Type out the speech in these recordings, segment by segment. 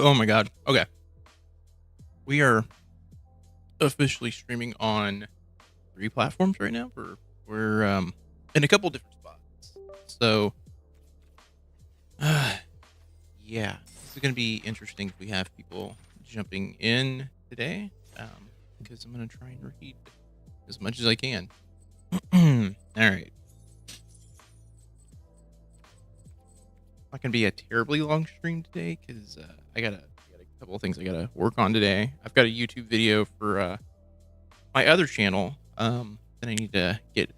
Oh my god. Okay. We are officially streaming on 3 platforms right now. We're in a couple different spots. So, uh, yeah, this is gonna be interesting if we have people jumping in today. Because I'm gonna try and read as much as I can. All right. Not gonna be a terribly long stream today because I got a couple of things I gotta work on today. I've got a YouTube video for my other channel that I need to get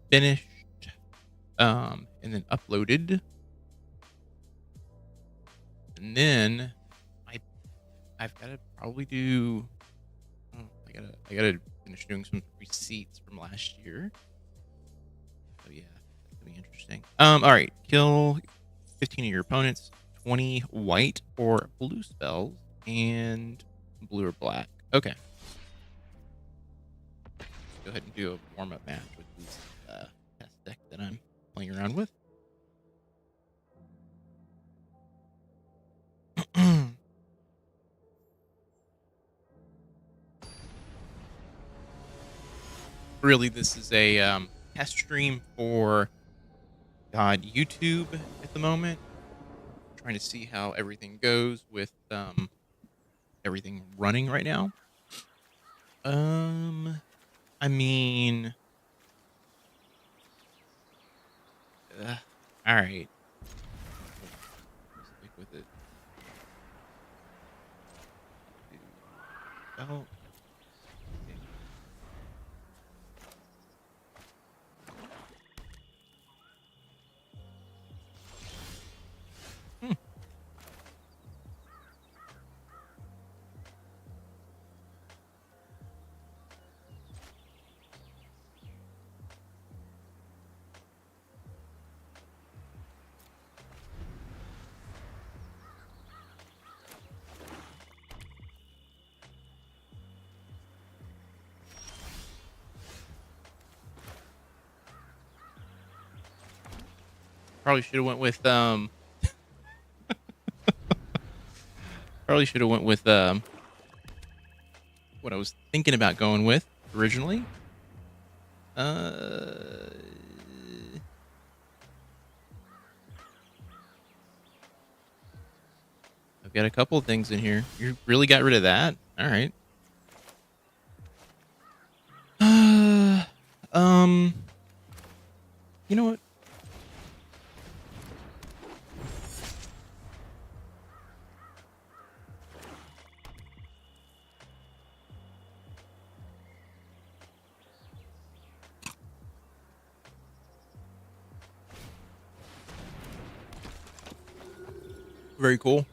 finished and then uploaded, and then I I've got to probably do I gotta finish doing some receipts from last year. So yeah, that's gonna be interesting. All right, kill 15 of your opponents, 20 white or blue spells, and blue or black. Okay, go ahead and do a warm up match with this test deck that I'm playing around with. Really, this is a test stream for YouTube at the moment. Trying to see how everything goes with everything running right now. Um, I mean, uh, all right, we'll stick with it. Oh, okay. Hmm. Probably should have went with probably should have went with what I was thinking about going with originally. Uh, I've got a couple of things in here. You really got rid of that. All right. Uh, um, you know what? Very cool.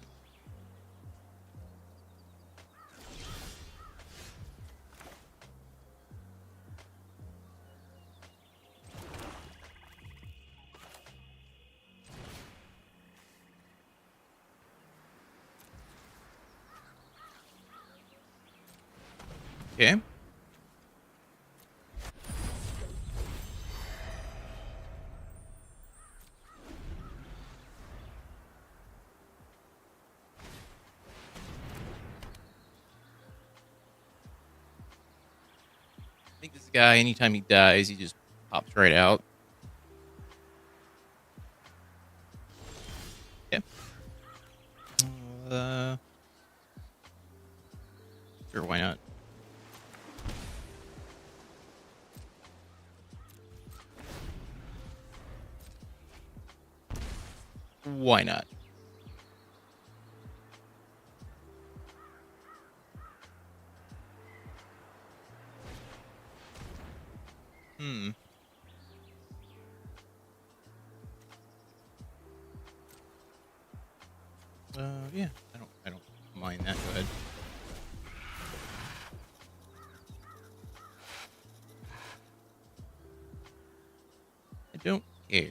Okay. I think this guy, anytime he dies, he just pops right out. Yeah. Uh, sure, why not? Why not? Hmm. Yeah. I don't mind that. Go ahead. I don't care.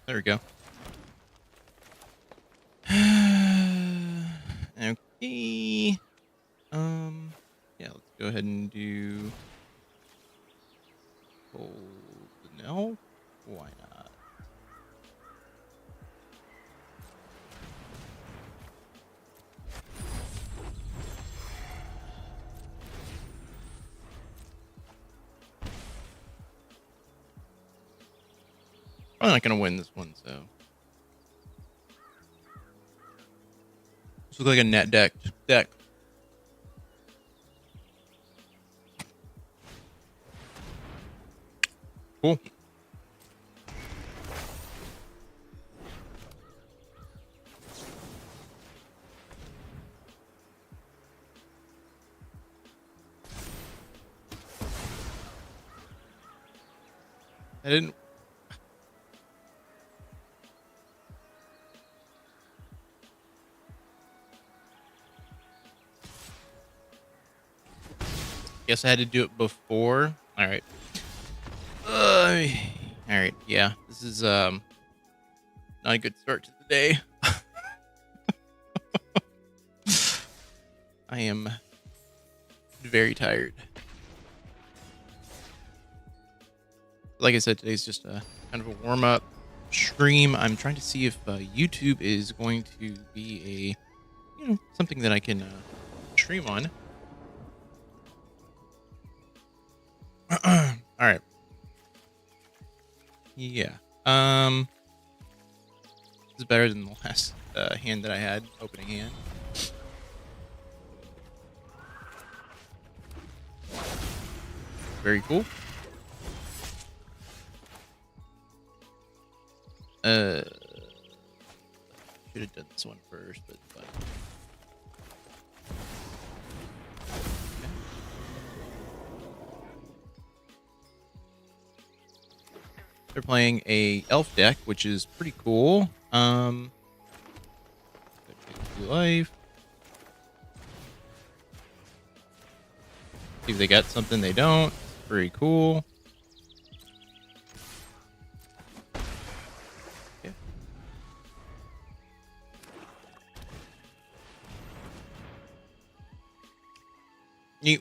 There we go. Okay. Yeah, let's go ahead and do no. Why not? Probably not gonna win this one, so this looks like a net deck. Cool. I didn't. Guess I had to do it before. All right. All right. Yeah, this is not a good start to the day. I am very tired. Like I said, today's just a kind of a warm up stream. I'm trying to see if YouTube is going to be something that I can stream on. All right. Yeah. This is better than the last hand that I had, opening hand. Very cool. Should have done this one first, but fine. Okay. They're playing a elf deck, which is pretty cool. Life. See if they got something they don't. Very cool. Yeah. You.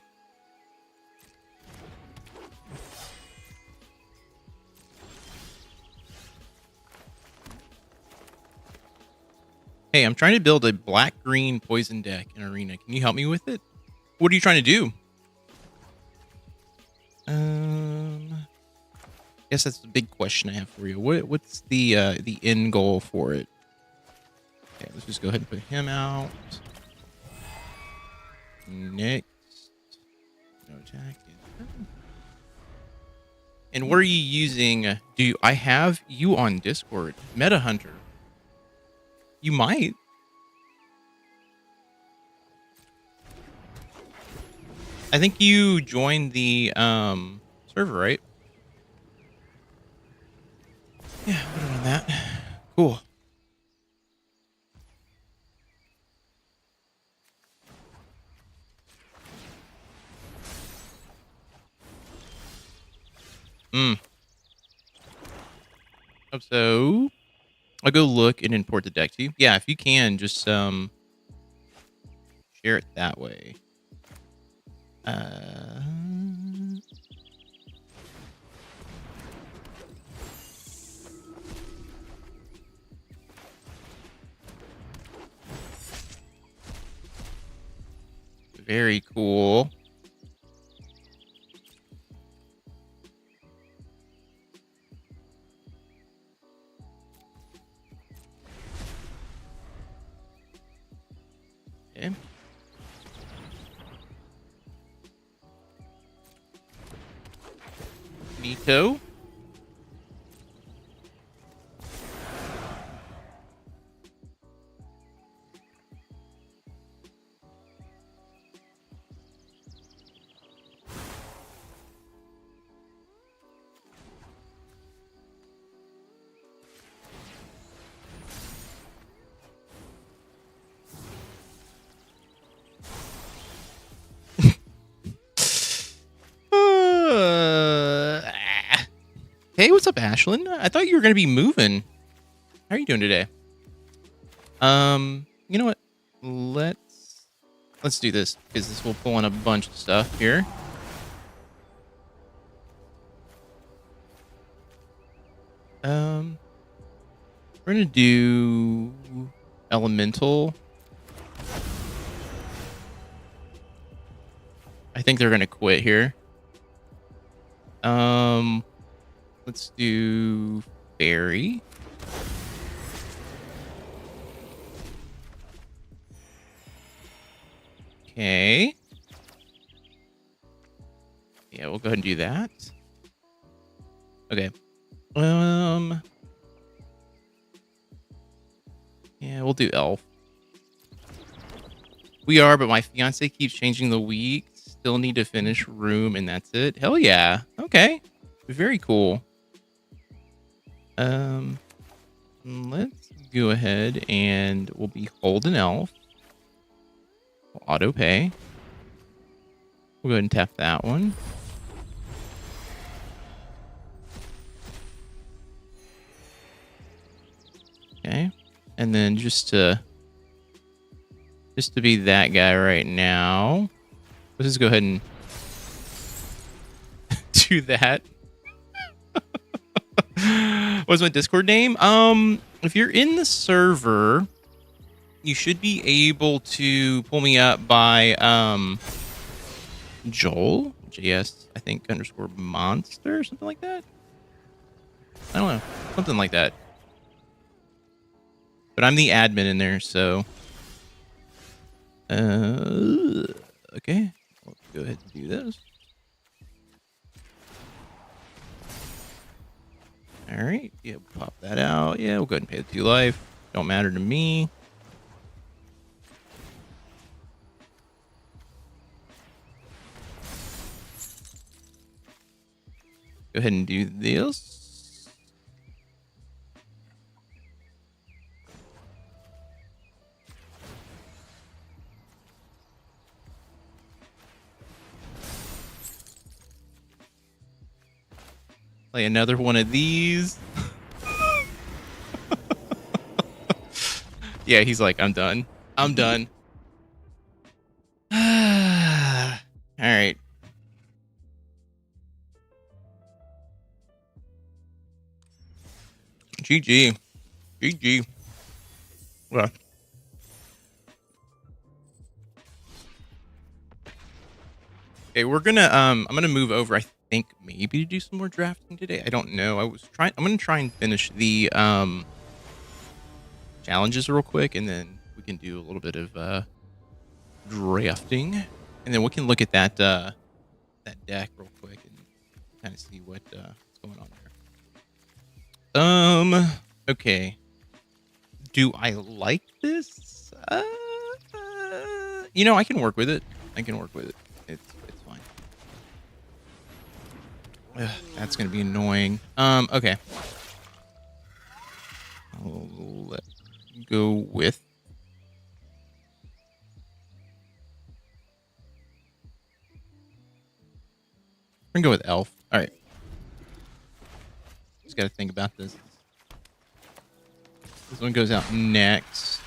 Hey, I'm trying to build a black-green poison deck in Arena. Can you help me with it? What are you trying to do? I guess that's the big question I have for you. What's the end goal for it? Okay, let's just go ahead and put him out. Next. No attack. And what are you using? I have you on Discord? Meta Hunter. You might. I think you joined the server, right? Yeah, put it on that. Cool. So I'll go look and import the deck to you. Yeah, if you can, just share it that way. Very cool. Okay. Mito. Hey, what's up, Ashlyn? I thought you were going to be moving. How are you doing today? You know what? Let's do this because this will pull in a bunch of stuff here. We're gonna do elemental. I think they're gonna quit here. Let's do fairy. Okay. Yeah, we'll go ahead and do that. Okay. Yeah, we'll do elf. We are, but my fiance keeps changing the week. Still need to finish room, and that's it. Hell yeah. Okay. Very cool. Let's go ahead and we'll be holding elf. We'll auto pay. We'll go ahead and tap that one. Okay. And then just to be that guy right now, let's just go ahead and do that. What's my Discord name? If you're in the server, you should be able to pull me up by Joel JS, I think _ monster, something like that. I don't know, something like that. But I'm the admin in there, so okay. Let's go ahead and do this. All right, yeah, we'll pop that out. Yeah, we'll go ahead and pay the 2 life. Don't matter to me. Go ahead and do this. Play another one of these. Yeah, he's like, I'm done. I'm done. All right. GG. GG. Well. Okay, we're gonna I'm gonna move over, I think maybe to do some more drafting today. I don't know. I'm gonna try and finish the challenges real quick, and then we can do a little bit of drafting. And then we can look at that deck real quick and kind of see what's going on there. Okay. Do I like this? You know, I can work with it. It's fine. Ugh, that's gonna be annoying. Okay. Let's go with we're gonna go with elf. All right. Just gotta think about this. This one goes out next.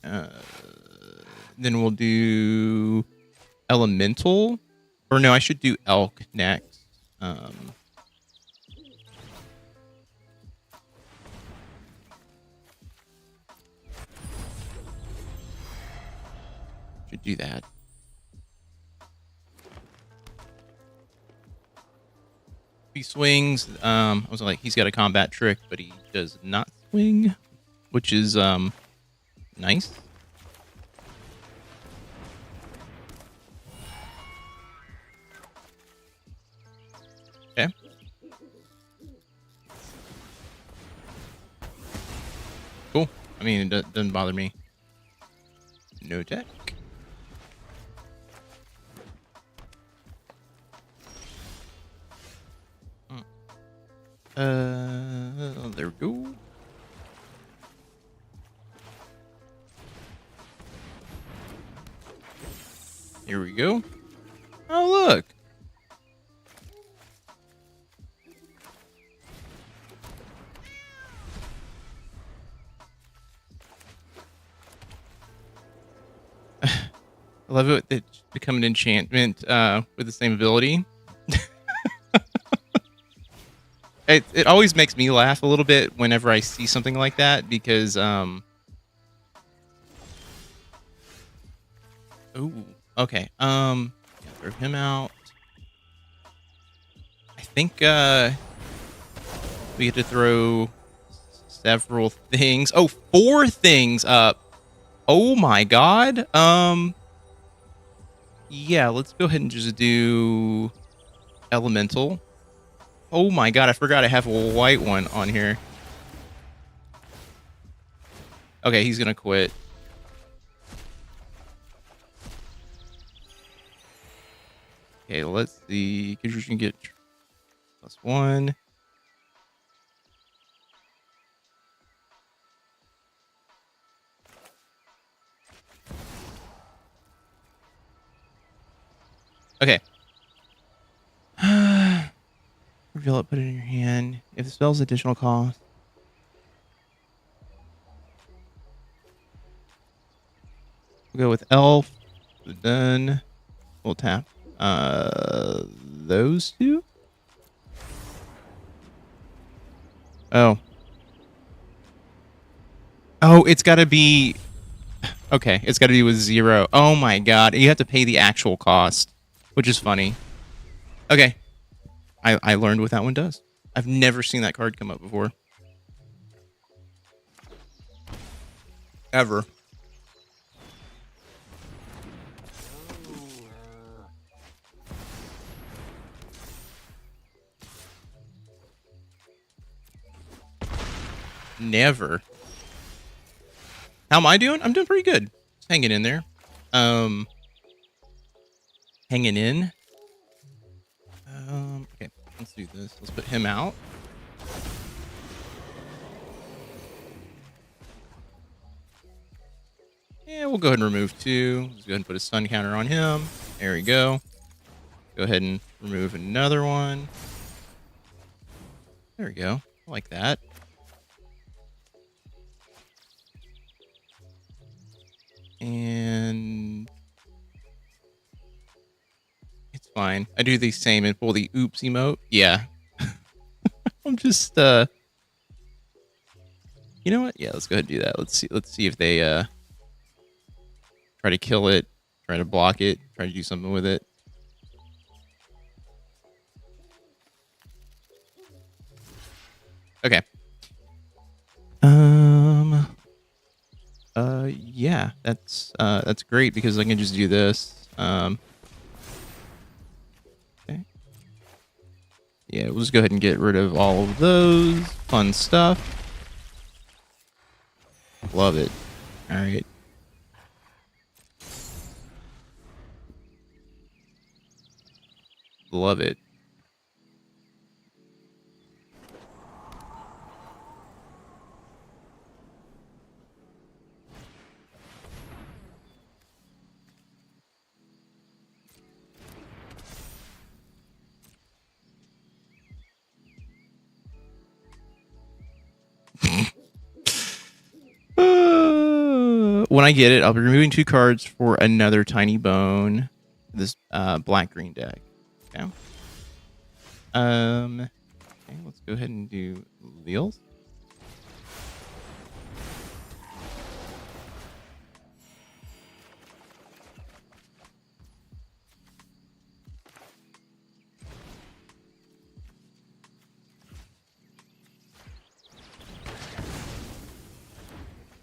Then we'll do elemental. Or no, I should do elk next. Should do that. He swings. I was like, he's got a combat trick, but he does not swing, which is nice. Okay. Cool. I mean, it doesn't bother me. No tech. There we go. Here we go. Oh, look. I love it. It's become an enchantment with the same ability. It always makes me laugh a little bit whenever I see something like that because ooh, okay. Yeah, throw him out. I think we had to throw several things. Oh, 4 things up. Oh my god. Yeah, let's go ahead and just do elemental. Oh my god, I forgot I have a white one on here. Okay, he's gonna quit. Okay, let's see. Because you can get +1. Okay. Reveal it, put it in your hand. If the spell's additional cost. We'll go with elf. Done. We'll tap those 2. Oh. Oh, it's gotta be okay, it's gotta be with 0. Oh my god. You have to pay the actual cost, which is funny. Okay. I learned what that one does. I've never seen that card come up before. Ever. Never. How am I doing? I'm doing pretty good. Just hanging in there. Hanging in. Okay, let's do this. Let's put him out. Yeah, we'll go ahead and remove 2. Let's go ahead and put a stun counter on him. There we go. Go ahead and remove another one. There we go. I like that. And it's fine. I do the same and pull the oops emote. Yeah. I'm just you know what? Yeah, let's go ahead and do that. Let's see if they try to kill it, try to block it, try to do something with it. Okay. Yeah, that's great because I can just do this. Okay. Yeah, we'll just go ahead and get rid of all of those fun stuff. Love it. All right. Love it. When I get it, I'll be removing 2 cards for another tiny bone. This black-green deck. Okay. Okay, let's go ahead and do Leals.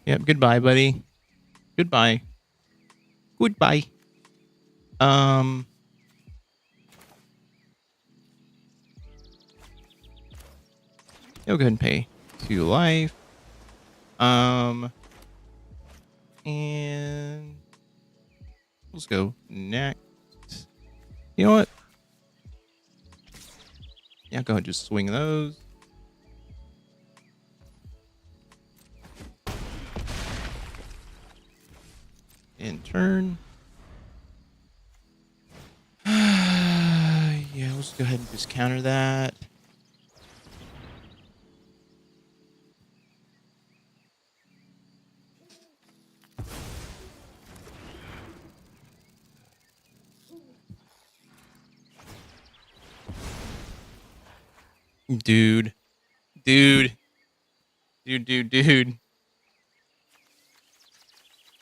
Yep, goodbye, buddy. Goodbye. Goodbye. I'll go ahead and pay 2 life. And let's go next. You know what? Yeah, go ahead and just swing those. In turn. Yeah, let's go ahead and just counter that. Dude, dude, dude.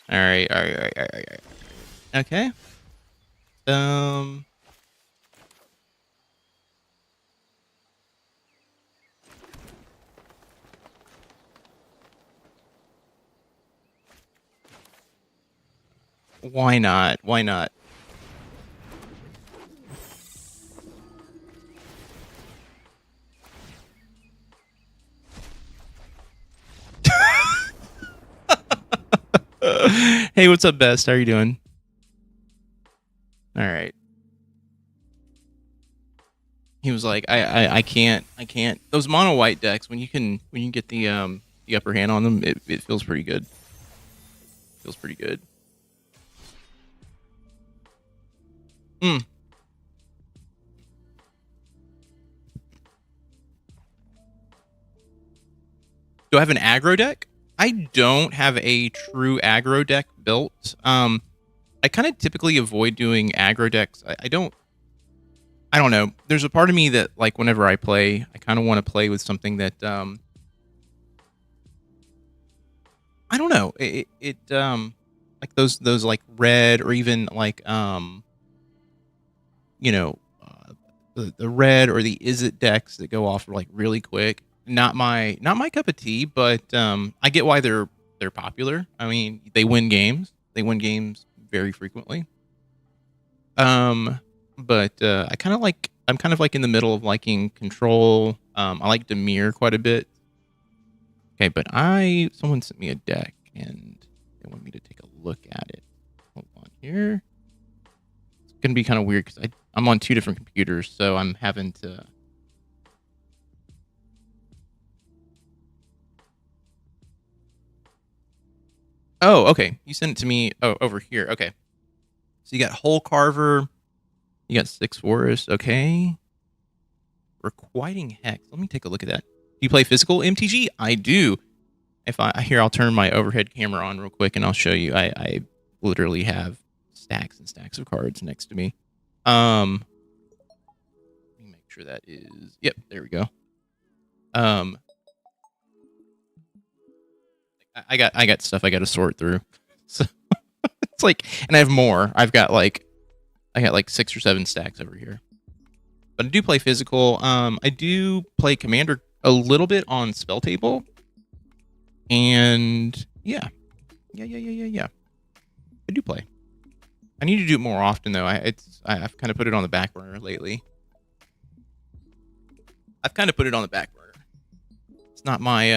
All right, all right, all right, all right, all right. Okay. Um, why not? Why not? Hey, what's up, Best? How are you doing? All right. He was like, I can't. Those mono white decks, when you get the upper hand on them, it feels pretty good. Feels pretty good. Mm. Do I have an aggro deck? I don't have a true aggro deck built. I kind of typically avoid doing aggro decks. I don't know. There's a part of me that like whenever I play, I kind of want to play with something that I don't know. Like those like red or even like you know the red or the Izzet decks that go off like really quick. Not my cup of tea, but I get why they're popular. I mean, they win games. They win games very frequently. But I'm kind of like in the middle of liking Control. I like Dimir quite a bit. Okay, but someone sent me a deck and they want me to take a look at it. Hold on here. It's gonna be kind of weird because I'm on two different computers, so I'm having to. Oh, okay. You sent it to me. Oh, over here. Okay. So you got Hole Carver. You got Six Forest. Okay. Requiting Hex. Let me take a look at that. Do you play physical MTG? I do. If I here, I'll turn my overhead camera on real quick and I'll show you. I literally have stacks and stacks of cards next to me. Let me make sure that is. Yep, there we go. Um, I got stuff I got to sort through. So it's like, and I have more. I got like 6 or 7 stacks over here. But I do play physical. I do play Commander a little bit on Spell Table, and yeah. I do play. I need to do it more often though. I've kind of put it on the back burner lately. I've kind of put it on the back burner. It's not my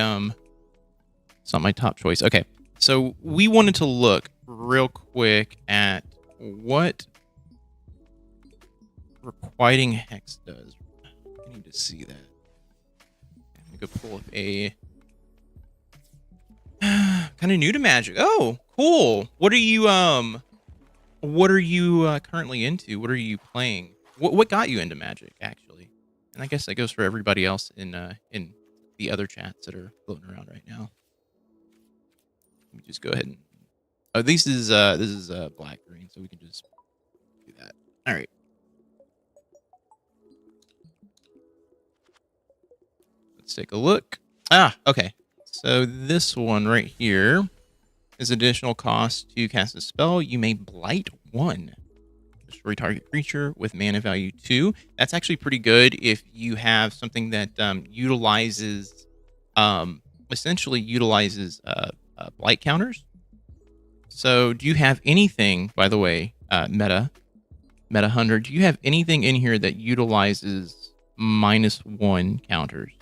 top choice. Okay. So we wanted to look real quick at what Requiting Hex does. I need to see that. I'm gonna go pull up a kind of new to Magic. Oh, cool. What are you currently into? What are you playing? What got you into Magic actually? And I guess that goes for everybody else in the other chats that are floating around right now. Let me just go ahead and oh, this is black green, so we can just do that. All right. Let's take a look. Ah, okay. So this one right here is additional cost to cast a spell. You may blight 1. Destroy target creature with mana value 2. That's actually pretty good if you have something that essentially utilizes blight counters. So do you have anything, by the way, Meta Hunter, do you have anything in here that utilizes -1 counters?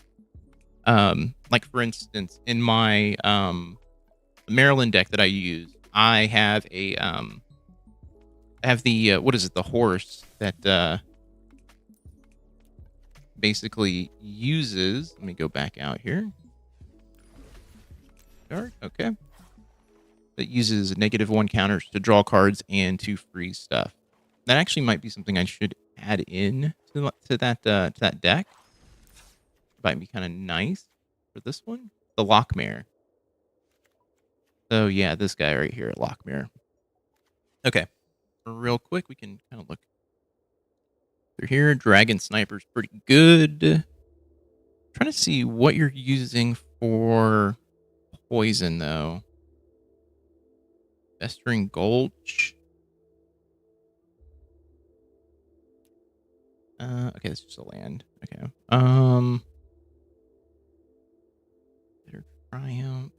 Like for instance, in my Maryland deck that I use, I have the what is it, the horse that basically uses, let me go back out here. Okay. That uses -1 counters to draw cards and to freeze stuff. That actually might be something I should add in to that deck. Might be kind of nice for this one. The Lockmare. So yeah, this guy right here, Lockmare. Okay. Real quick, we can kind of look through here. Dragon Sniper's pretty good. Trying to see what you're using for poison, though. Festering Gulch. Okay, that's just a land. Okay. Bitter Triumph.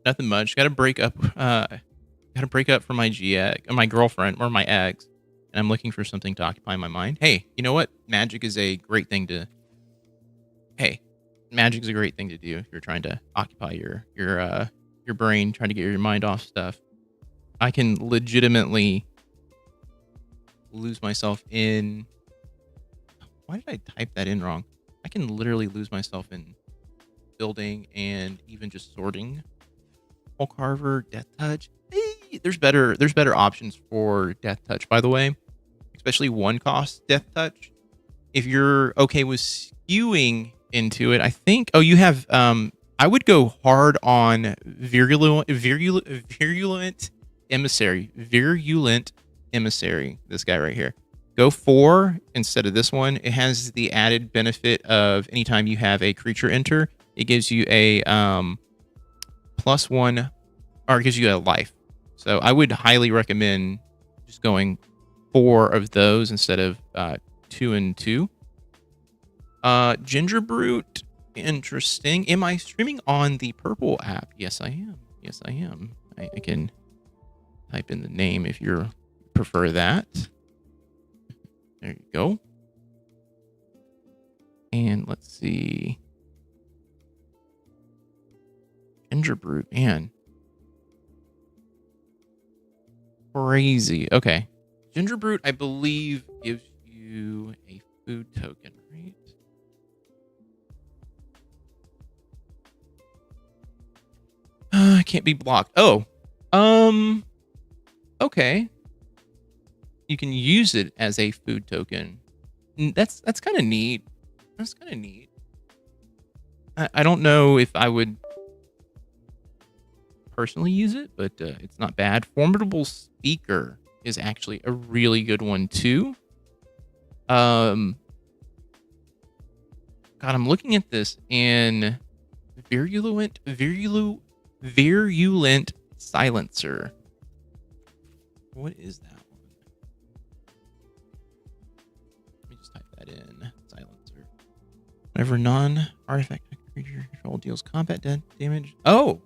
Nothing much. Got to break up. Got to break up from my my girlfriend, or my ex, and I'm looking for something to occupy my mind. Hey, you know what? Magic is a great thing to. Hey, magic is a great thing to do if you're trying to occupy your brain, trying to get your mind off stuff. I can legitimately lose myself in. Why did I type that in wrong? I can literally lose myself in building and even just sorting. Hulk Carver, Death Touch. Hey, there's better options for Death Touch, by the way, especially one cost Death Touch. If you're okay with skewing into it, I think. Oh, you have. I would go hard on virulent emissary. Virulent emissary. This guy right here. Go 4 instead of this one. It has the added benefit of anytime you have a creature enter, it gives you a +1, or it gives you a life. So I would highly recommend just going 4 of those instead of 2 and 2. Ginger Brute, interesting. Am I streaming on the Purple app? Yes, I am. Yes, I am. I can type in the name if you prefer that. There you go. And let's see. Ginger Brute, man. Crazy. Okay. Ginger Brute, I believe, gives you a food token, right? Can't be blocked. Oh. Okay. You can use it as a food token. That's kind of neat. That's kind of neat. I don't know if I would personally use it, but it's not bad. Formidable Speaker is actually a really good one too. God, I'm looking at this in virulent silencer. What is that one? Let me just type that in. Silencer. Whenever non-artifact creature control deals combat damage. Oh,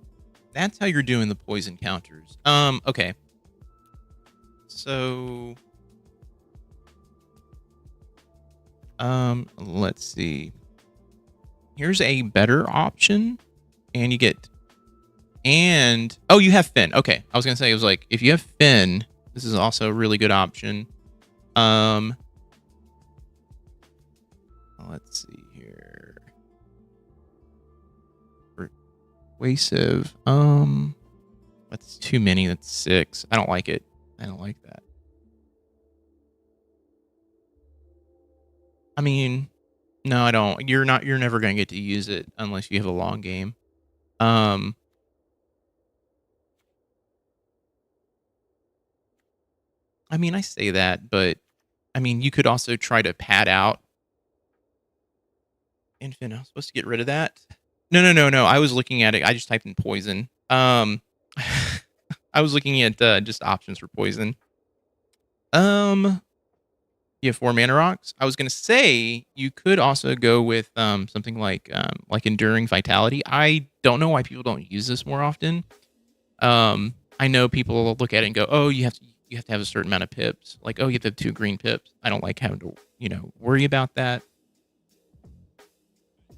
that's how you're doing the poison counters. Okay. So, let's see. Here's a better option, and you get, oh, you have Finn. Okay, I was gonna say, it was like, if you have Finn, this is also a really good option. Let's see here. Persuasive. That's too many. That's 6. I don't like it. I don't like that. I mean, no, I don't. You're never going to get to use it unless you have a long game. I mean, I say that, but I mean, you could also try to pad out. Infant, I was supposed to get rid of that. No. I was looking at it. I just typed in poison. I was looking at just options for poison. You have 4 mana rocks. I was gonna say you could also go with something like Enduring Vitality. I don't know why people don't use this more often. I know people look at it and go, "Oh, you have to have a certain amount of pips." Like, "Oh, you have to have 2 green pips." I don't like having to, worry about that.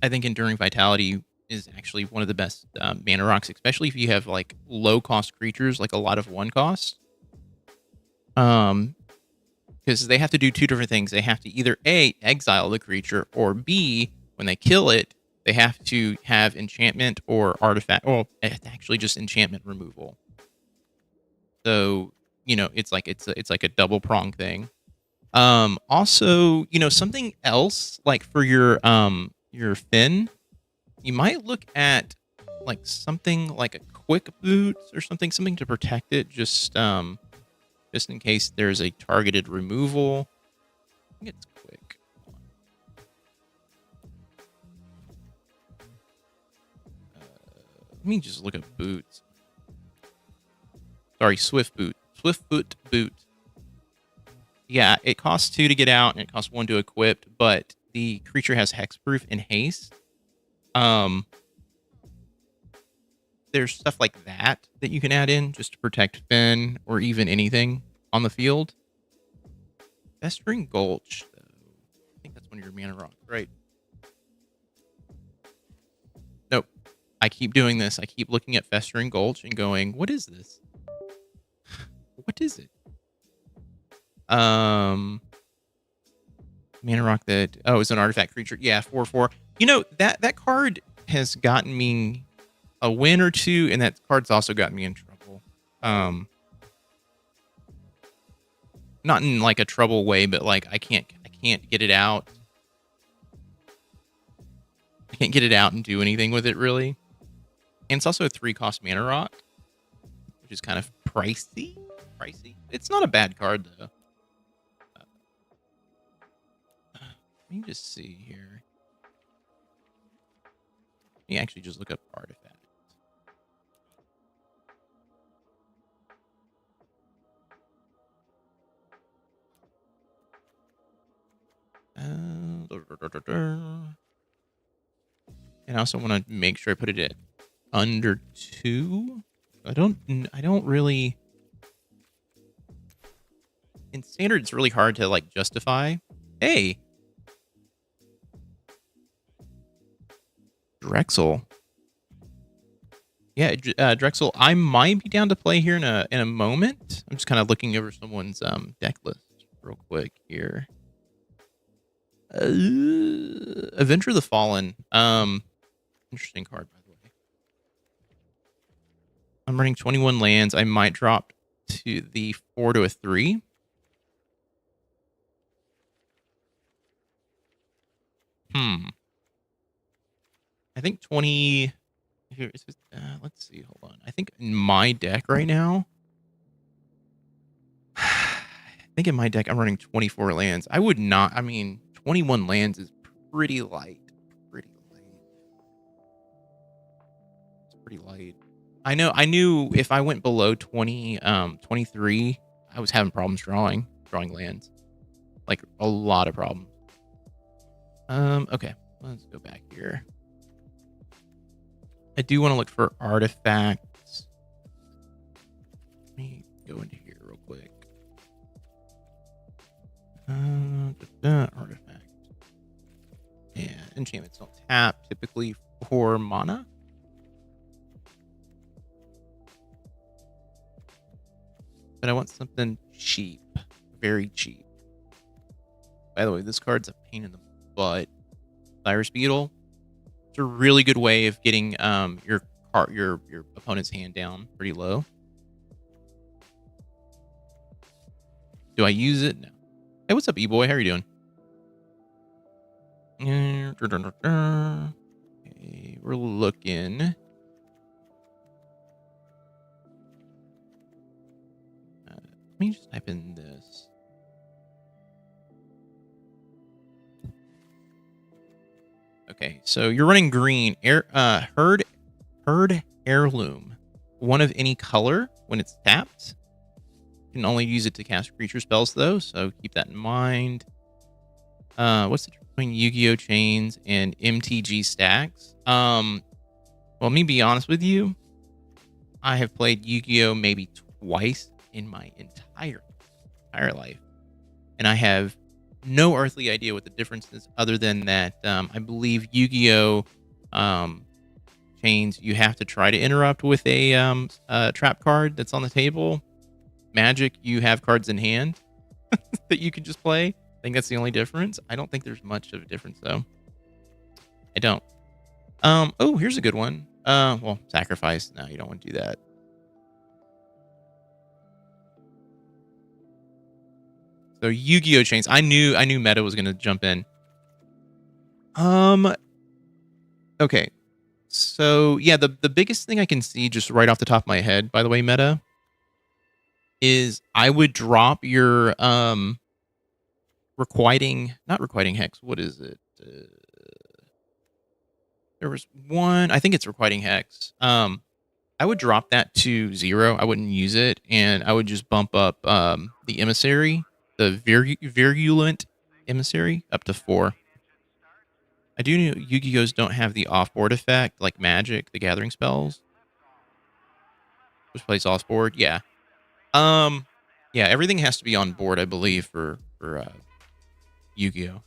I think Enduring Vitality is actually one of the best mana rocks, especially if you have like low cost creatures, like a lot of 1 cost. Because they have to do 2 different things. They have to either A, exile the creature, or B, when they kill it, they have to have enchantment or artifact. Well, actually just enchantment removal. So, it's like a double prong thing. Also, something else like for your Finn, you might look at like something like a quick boots or something to protect it, just in case there's a targeted removal. think it's quick. Let me just look at boots. Sorry, Swiftfoot. Swiftfoot boot. Yeah, it costs 2 to get out, and it costs 1 to equip, but the creature has hexproof and haste. There's stuff like that you can add in just to protect Finn or even anything on the field. Festering Gulch, though. I think that's one of your mana rocks, right? Nope. I keep doing this. I keep looking at Festering Gulch and going, what is this? What is it? Mana rock that... Oh, it's an artifact creature. Yeah, 4/4. You know, that card has gotten me a win or two, and that card's also gotten me in trouble. Not in like a trouble way, but like I can't get it out. I can't get it out and do anything with it really. And it's also a 3-cost mana rock, which is kind of pricey. It's not a bad card though. Let me just see here. Let me actually just look up artifact. And I also want to make sure I put it at under 2. I don't really... In standard, it's really hard to like justify. Hey, Drexel. Yeah, Drexel. I might be down to play here in a moment. I'm just kind of looking over someone's deck list real quick here. Avenger of the Fallen. Interesting card, by the way. I'm running 21 lands. I might drop to the 4 to a 3. I think 20... Here, let's see, hold on. I think in my deck right now... I think in my deck I'm running 24 lands. I would not... I mean, 21 lands is pretty light. It's pretty light. I knew if I went below 23, I was having problems drawing lands. Like, a lot of problems. Okay, let's go back here. I do want to look for artifacts. Let me go into here real quick. Artifact. Yeah, enchantments don't tap, typically 4 mana. But I want something cheap. Very cheap. By the way, this card's a pain in the butt. Cyrus Beetle. It's a really good way of getting your opponent's hand down pretty low. Do I use it? No. Hey, what's up, E-Boy? How are you doing? Okay, we're looking. Let me just type in this. Okay, so you're running green. Herd Heirloom. One of any color when it's tapped. You can only use it to cast creature spells, though, so keep that in mind. What's the difference between Yu-Gi-Oh! Chains and MTG Stacks? Well, let me be honest with you. I have played Yu-Gi-Oh! Maybe twice in my entire life. And I have no earthly idea what the difference is other than that I believe Yu-Gi-Oh! Chains, you have to try to interrupt with a trap card that's on the table. Magic, you have cards in hand that you can just play. I think that's the only difference. I don't think there's much of a difference, though. I don't. Oh, here's a good one. Well, sacrifice. No, you don't want to do that. So Yu-Gi-Oh! Chains. I knew meta was gonna jump in. Okay. So yeah, the biggest thing I can see just right off the top of my head, by the way, meta, is I would drop your not requiting hex. What is it? There was one. I think it's requiting hex. I would drop that to 0. I wouldn't use it, and I would just bump up the emissary, the virulent emissary, up to 4. I do know Yu-Gi-Ohs don't have the off-board effect like Magic, the Gathering spells, which plays off-board. Yeah. Um, yeah. Everything has to be on board, I believe, for Yu-Gi-Oh.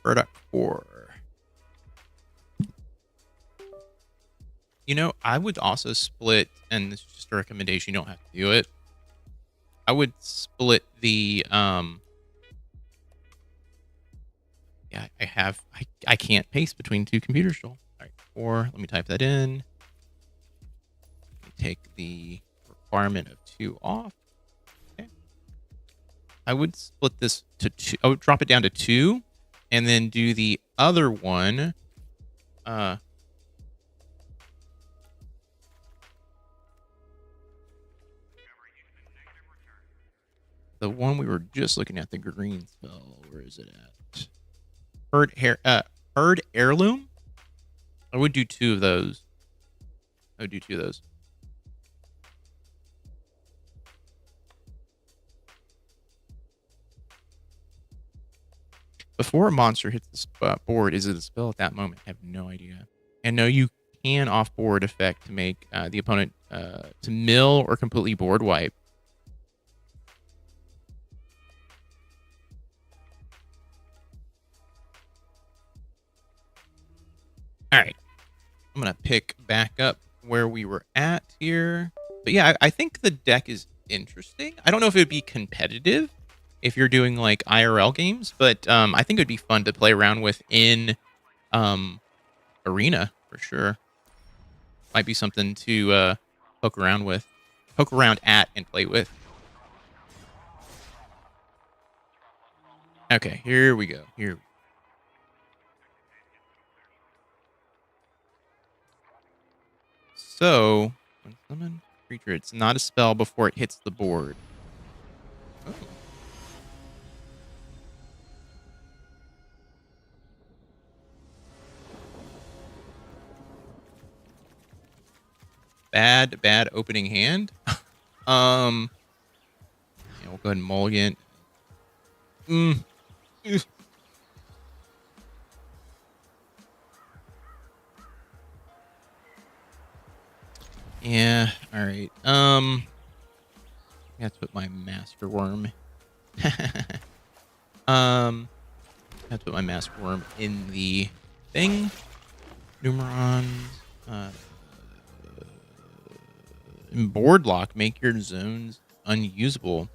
Product 4. You know, I would also split, and this is just a recommendation. You don't have to do it. I would split the yeah, I can't paste between 2 computers still. All right, 4. Let me type that in. Let me take the requirement of 2 off. Okay. I would split this to 2. I would drop it down to 2, and then do the other one. The one we were just looking at, the green spell. Where is it at? Herd heirloom. I would do 2 of those. I would do 2 of those. Before a monster hits the board, is it a spell at that moment? I have no idea. And no, you can off-board effect to make the opponent to mill or completely board wipe. All right. I'm going to pick back up where we were at here. But yeah, I think the deck is interesting. I don't know if it would be competitive if you're doing like IRL games, but I think it would be fun to play around with in Arena for sure. Might be something to poke around at, and play with. Okay, here we go. So, when summon creature, it's not a spell before it hits the board. Oh. Bad opening hand. Yeah, we'll go ahead and mulligan. Yeah, all right. I have to put my Master Worm. I have to put my Master Worm in the thing. Numerons. Board lock. Make your zones unusable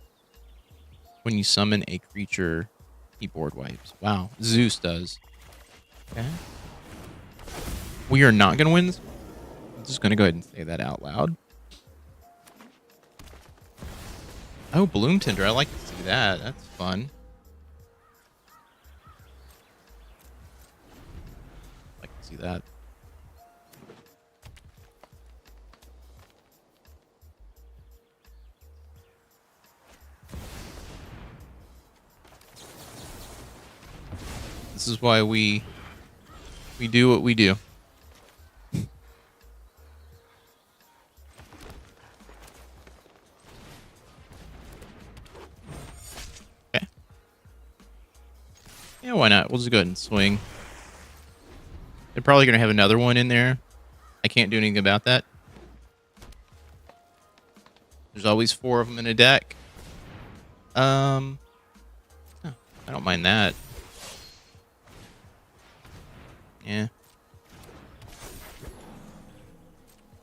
when you summon a creature. He board wipes. Wow, Zeus does. Okay. We are not gonna win this. I'm just gonna go ahead and say that out loud. Oh, Bloom Tender. I like to see that. That's fun. I like to see that. This is why we do what we do. Okay. Yeah, why not? We'll just go ahead and swing. They're probably going to have another one in there. I can't do anything about that. There's always 4 of them in a deck. Oh, I don't mind that. Yeah.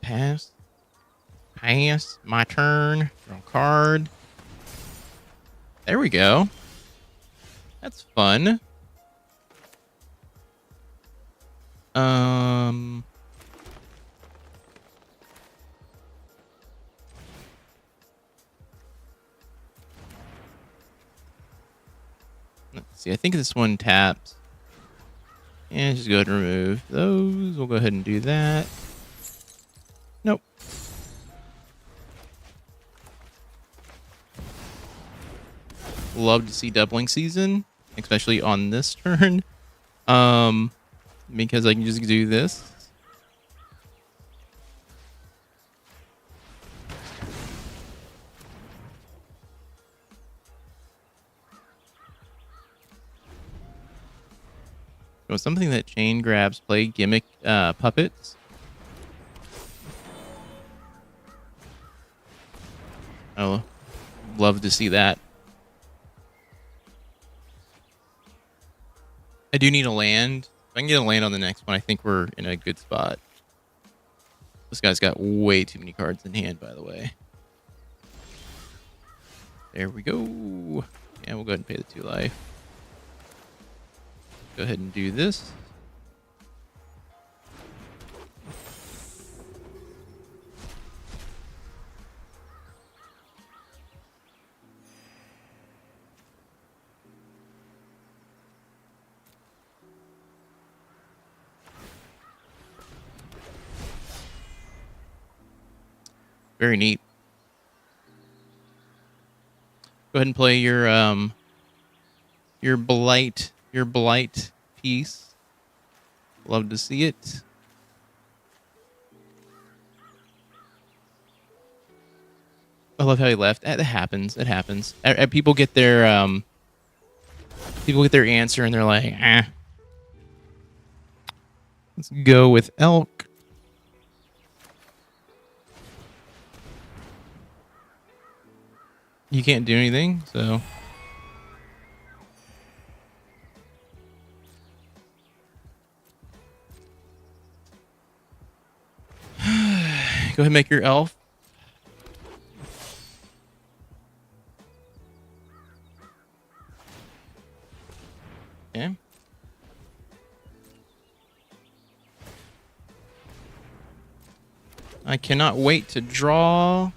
Pass. My turn. Draw a card. There we go. That's fun. Let's see. I think this one taps. And just go ahead and remove those. We'll go ahead and do that. Nope. Love to see doubling season, especially on this turn. Because I can just do this. So something that chain grabs play gimmick puppets. Oh, love to see that. I do need a land. If I can get a land on the next one, I think we're in a good spot. This guy's got way too many cards in hand, by the way. There we go. Yeah, we'll go ahead and pay the 2 life. Go ahead and do this. Very neat. Go ahead and play your blight piece. Love to see it. I love how he left. It happens. It happens. People get their answer and they're like, let's go with elk. You can't do anything, so go ahead and make your elf. Okay. I cannot wait to draw.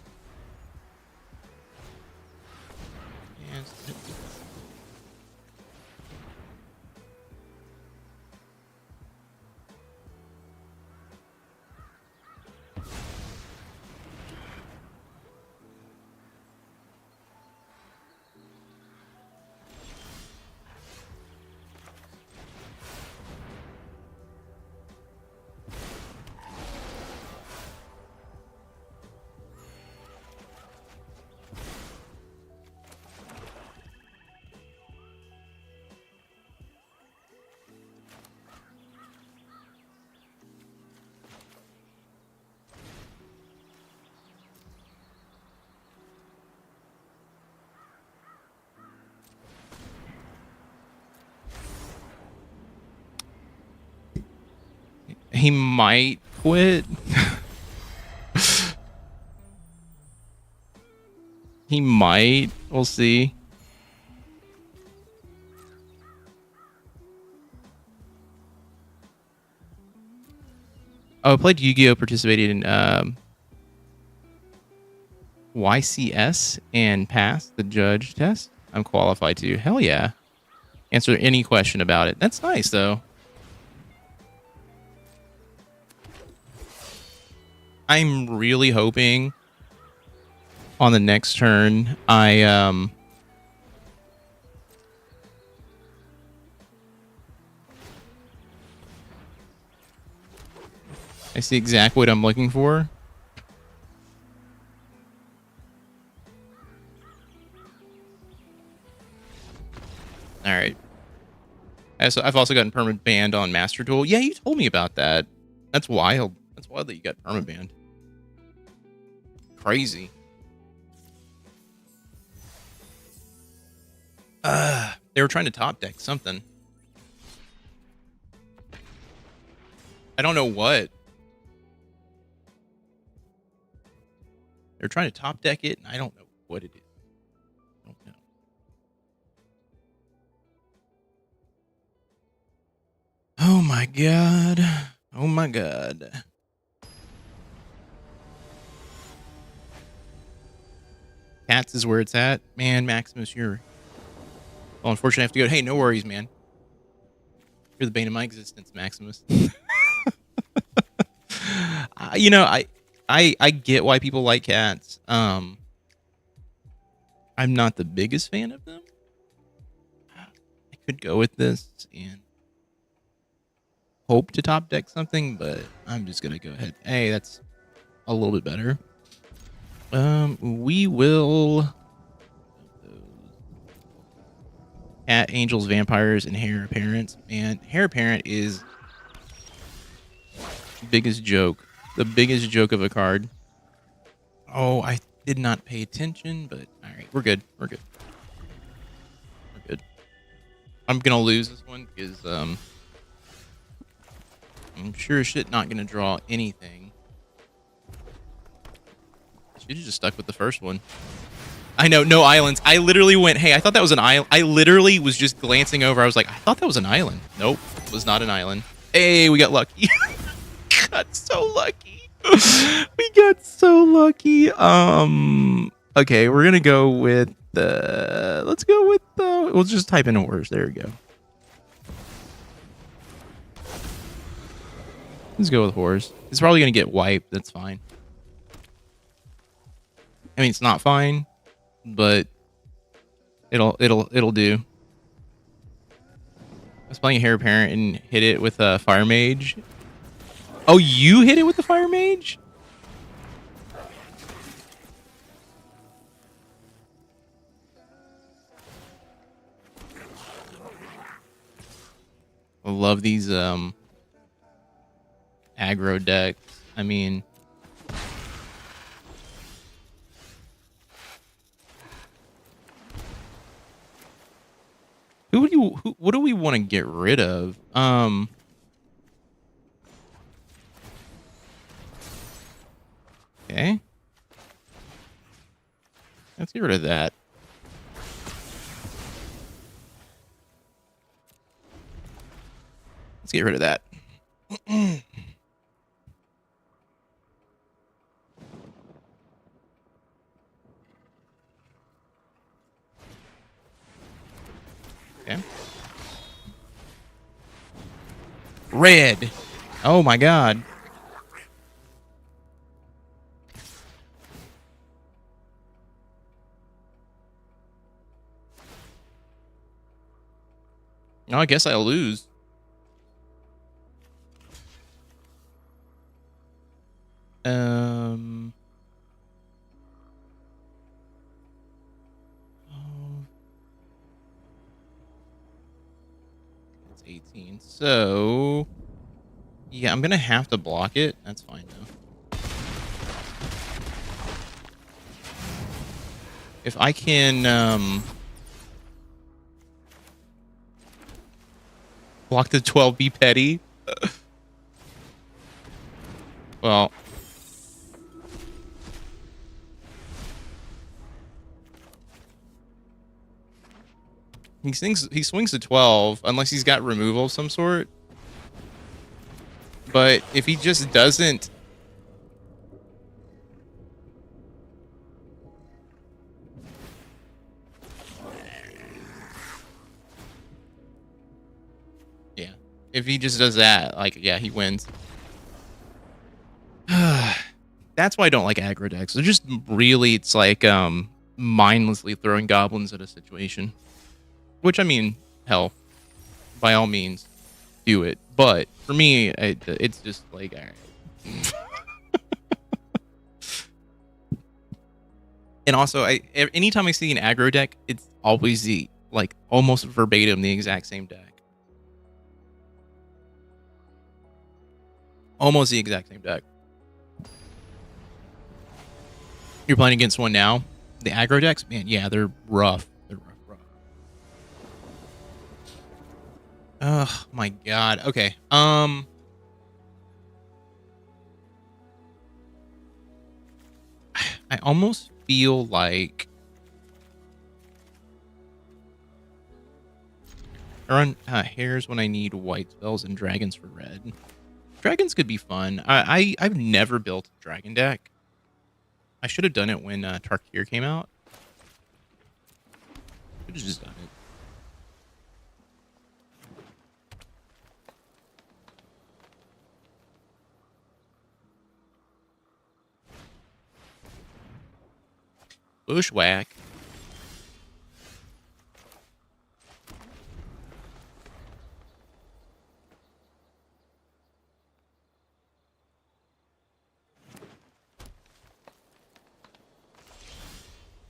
He might quit. He might. We'll see. Oh, I played Yu-Gi-Oh! Participated in YCS and passed the judge test. I'm qualified to. Hell yeah. Answer any question about it. That's nice, though. I'm really hoping on the next turn I see exactly what I'm looking for. All right. I've also gotten permanent banned on Master Duel. Yeah, you told me about that. That's wild. That's wild that you got permanent banned. Crazy. They were trying to top deck something. I don't know what. They're trying to top deck it, and I don't know what it is. I don't know. Oh my god. Oh my god. Cats is where it's at. Man, Maximus, you're... Well, unfortunately, I have to go. Hey, no worries, man. You're the bane of my existence, Maximus. You know, I get why people like cats. I'm not the biggest fan of them. I could go with this and hope to top deck something, but I'm just gonna go ahead. Hey, that's a little bit better. We will Cat, Angels, Vampires, and Heir Apparent. Man, Heir Apparent is the biggest joke. The biggest joke of a card. Oh, I did not pay attention, but all right, we're good. We're good. We're good. I'm gonna lose this one because I'm sure as shit not gonna draw anything. Should have just stuck with the first one. I know, no islands. I literally went, hey, I thought that was an island. I literally was just glancing over. I was like, I thought that was an island. Nope, it was not an island. Hey, we got lucky. Got so lucky. We got so lucky. Okay, we're gonna go with the. Let's go with the. We'll just type in horrors. There we go. Let's go with horrors. It's probably gonna get wiped. That's fine. I mean, it's not fine, but it'll do. I was playing Heir Apparent and hit it with a Fire Mage. Oh, you hit it with the Fire Mage? I love these aggro decks. I mean, what do we want to get rid of? Okay. Let's get rid of that. Let's get rid of that. Okay. Red. Oh my god. No, I guess I'll lose. Oh, it's 18. So yeah, I'm gonna have to block it. That's fine though. If I can block the 12 be petty. Well, he swings to 12 unless he's got removal of some sort. But if he just doesn't, yeah, if he just does that, like, yeah, he wins. That's why I don't like aggro decks. They're just really, it's like mindlessly throwing goblins at a situation. Which, I mean, hell, by all means, do it. But for me, it's just like, all right. And also, anytime I see an aggro deck, it's always like almost verbatim the exact same deck. Almost the exact same deck. You're playing against one now? The aggro decks? Man, yeah, they're rough. They're rough. Oh my god. Okay. I almost feel like I run hairs when I need white spells and dragons for red. Dragons could be fun. I've never built a dragon deck. I should have done it when Tarkir came out. Should have just done it. Bushwhack.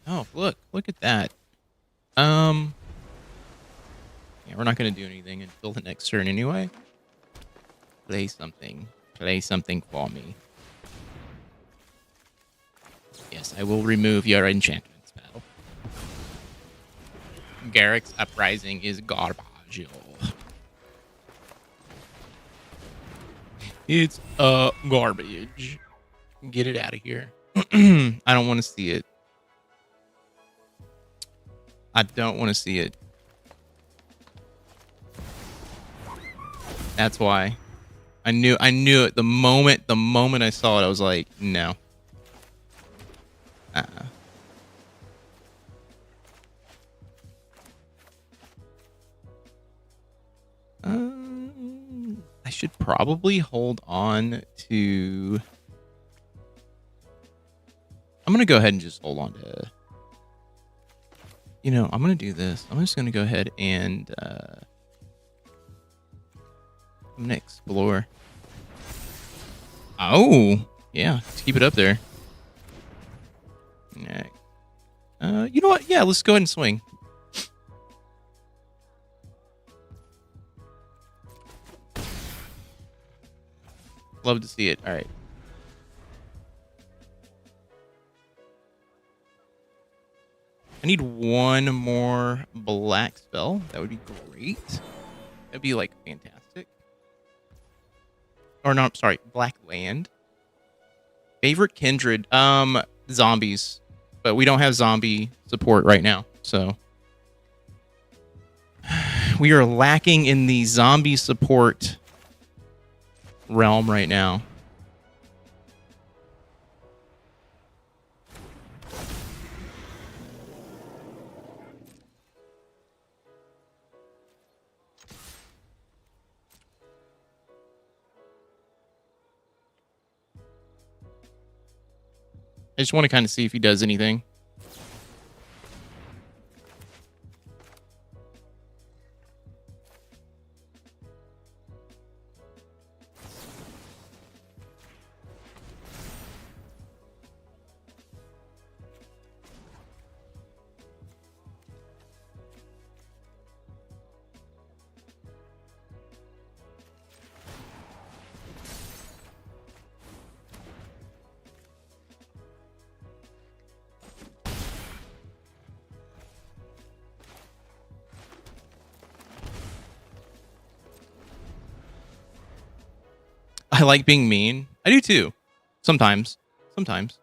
Oh, look at that. Yeah, we're not gonna do anything until the next turn anyway. Play something for me. Yes, I will remove your enchantment spell. Garrick's Uprising is garbage. It's garbage. Get it out of here. I don't want to see it. I don't want to see it. That's why. I knew it the moment I saw it. I was like, no. I should probably hold on to. I'm gonna go ahead and just hold on to. You know, I'm gonna do this. I'm just gonna go ahead and I'm gonna explore. Oh, yeah, let's keep it up there. Yeah. You know what? Yeah, let's go ahead and swing. Love to see it. All right. I need one more black spell. That would be great. That'd be like fantastic. Or no, sorry, black land. Favorite kindred, zombies, but we don't have zombie support right now, so we are lacking in the zombie support realm right now. I just want to kind of see if he does anything. I like being mean. I do too. Sometimes. Sometimes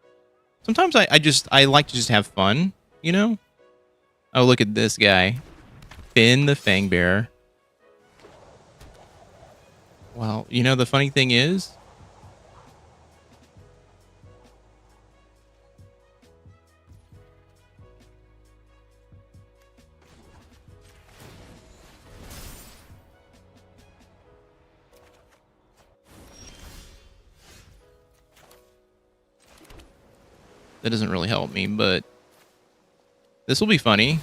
I like to just have fun, you know? Oh, look at this guy. Finn the Fangbearer. Well, you know, the funny thing is, that doesn't really help me, but this will be funny.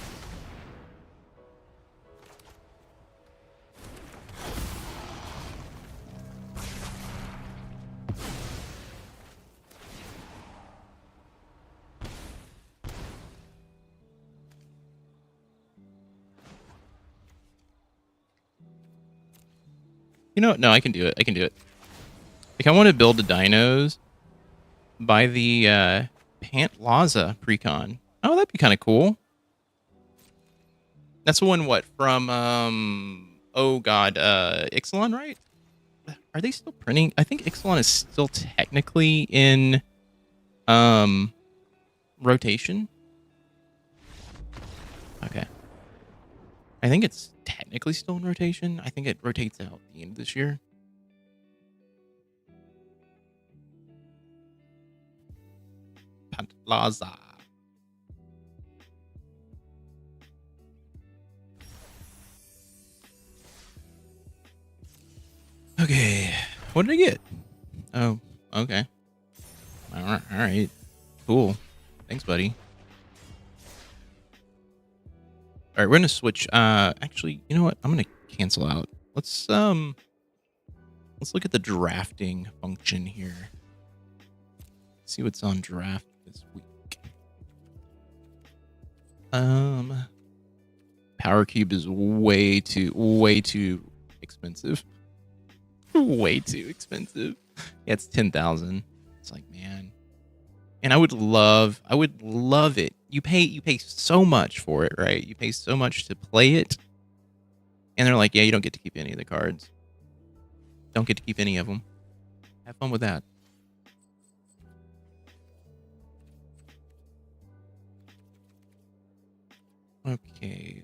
You know what? No, I can do it. I can do it. Like, I want to build the dinos by the Pantlaza precon. Oh, that'd be kind of cool. That's the one, what, from, oh god, Ixalan, right? Are they still printing? I think Ixalan is still technically in, rotation. Okay. I think it's technically still in rotation. I think it rotates out at the end of this year. Pantlaza. Okay. What did I get? Oh, okay. All right. Cool. Thanks, buddy. All right, we're gonna switch. Actually, you know what? I'm gonna cancel out. Let's look at the drafting function here. See what's on draft this week. Power Cube is way too expensive. Way too expensive. Yeah, it's 10,000. It's like, man. And I would love it. You pay so much for it, right? You pay so much to play it. And they're like, yeah, you don't get to keep any of the cards. Don't get to keep any of them. Have fun with that. Okay,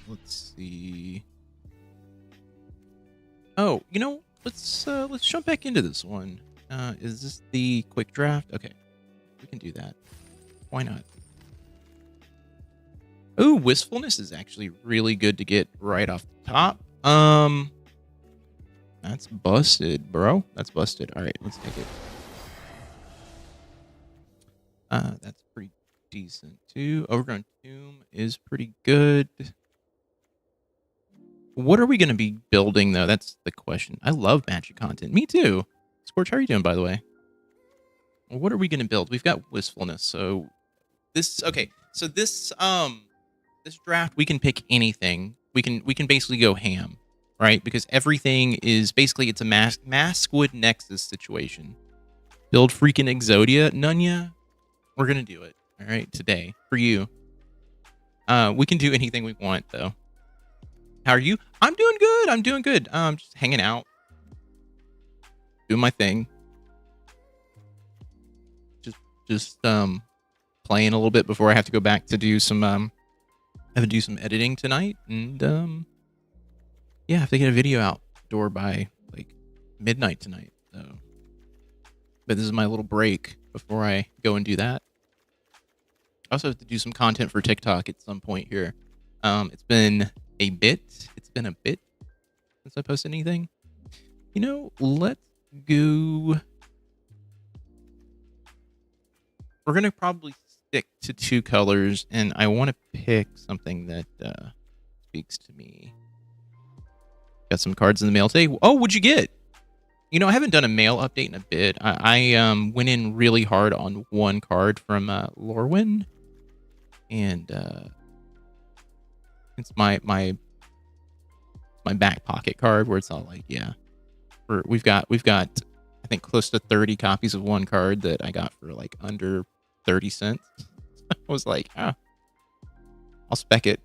let's see. Oh, you know, let's jump back into this one. Is this the quick draft? Okay, we can do that. Why not? Ooh, Wistfulness is actually really good to get right off the top. That's busted, bro. That's busted. All right, let's take it. That's pretty decent too. Overgrown Tomb is pretty good. What are we going to be building though? That's the question. I love magic content. Me too. Scorch, how are you doing, by the way? What are we going to build? We've got Wistfulness. So this this draft we can pick anything. We can basically go ham, right? Because everything is basically it's a Maskwood Nexus situation. Build freaking Exodia, Nunya. We're gonna do it. All right, today for you. We can do anything we want though. How are you? I'm doing good. I'm doing good. Just hanging out, doing my thing. Just playing a little bit before I have to go back to do some have to do some editing tonight, and yeah, I have to get a video out door by like midnight tonight. So, but this is my little break before I go and do that. I also have to do some content for TikTok at some point here. It's been a bit. It's been a bit since I posted anything. You know, let's go. We're gonna probably stick to two colors, and I want to pick something that speaks to me. Got some cards in the mail today. Oh, what'd you get? You know, I haven't done a mail update in a bit. I went in really hard on one card from Lorwyn, and it's my back pocket card where it's all like, yeah, we've got I think close to 30 copies of one card that I got for like under 30 cents. I was like, I'll spec it.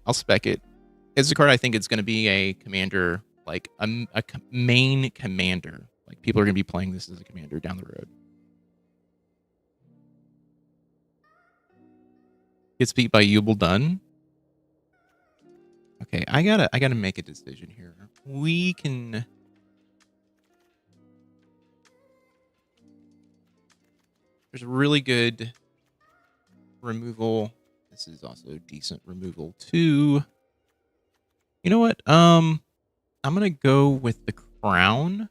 It's a card I think it's going to be a commander, like a main commander. Like people are going to be playing this as a commander down the road. Gets beat by Yubel Dunn. Okay, I gotta make a decision here. We can. There's a really good removal. This is also decent removal too. You know what? I'm gonna go with the crown.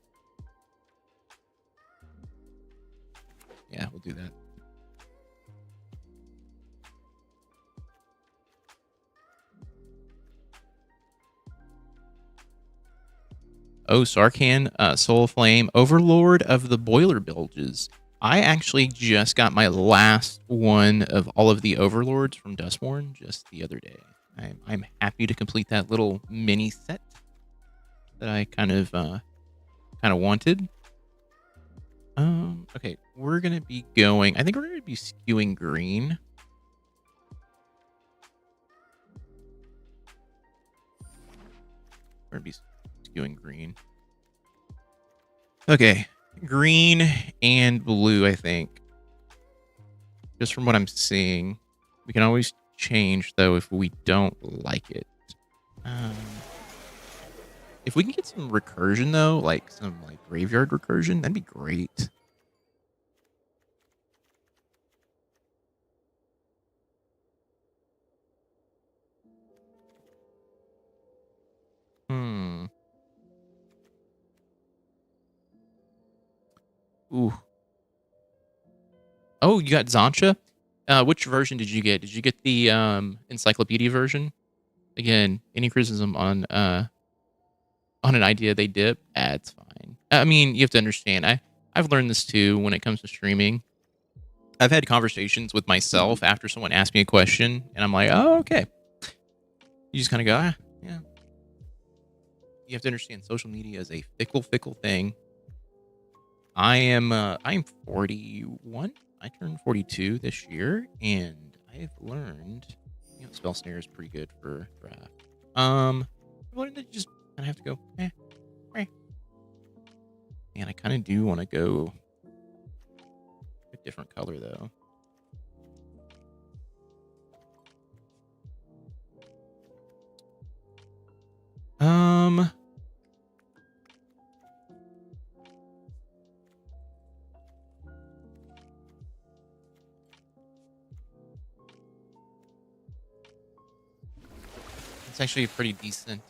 Yeah, we'll do that. Oh, Sarkhan, Soul Flame, Overlord of the Boiler Bilges. I actually just got my last one of all of the Overlords from Dustborn just the other day. I'm happy to complete that little mini set that I kind of wanted. Okay, we're gonna be going. I think we're gonna be skewing green. We're gonna be skewing green. Okay, green and blue, I think. Just from what I'm seeing. We can always change, though, if we don't like it. If we can get some recursion, though, like some like graveyard recursion, that'd be great. Ooh. Oh, you got Zancha? Which version did you get? Did you get the encyclopedia version? Again, any criticism on an idea they dip, it's fine. I mean, you have to understand. I've learned this too when it comes to streaming. I've had conversations with myself after someone asked me a question, and I'm like, oh, okay. You just kind of go, yeah. You have to understand social media is a fickle thing. I'm 41. I turned 42 this year, and I've learned, spell snare is pretty good for draft. I've learned that you just kind of have to go, eh. And I kind of do want to go a different color though. Um, it's actually a pretty decent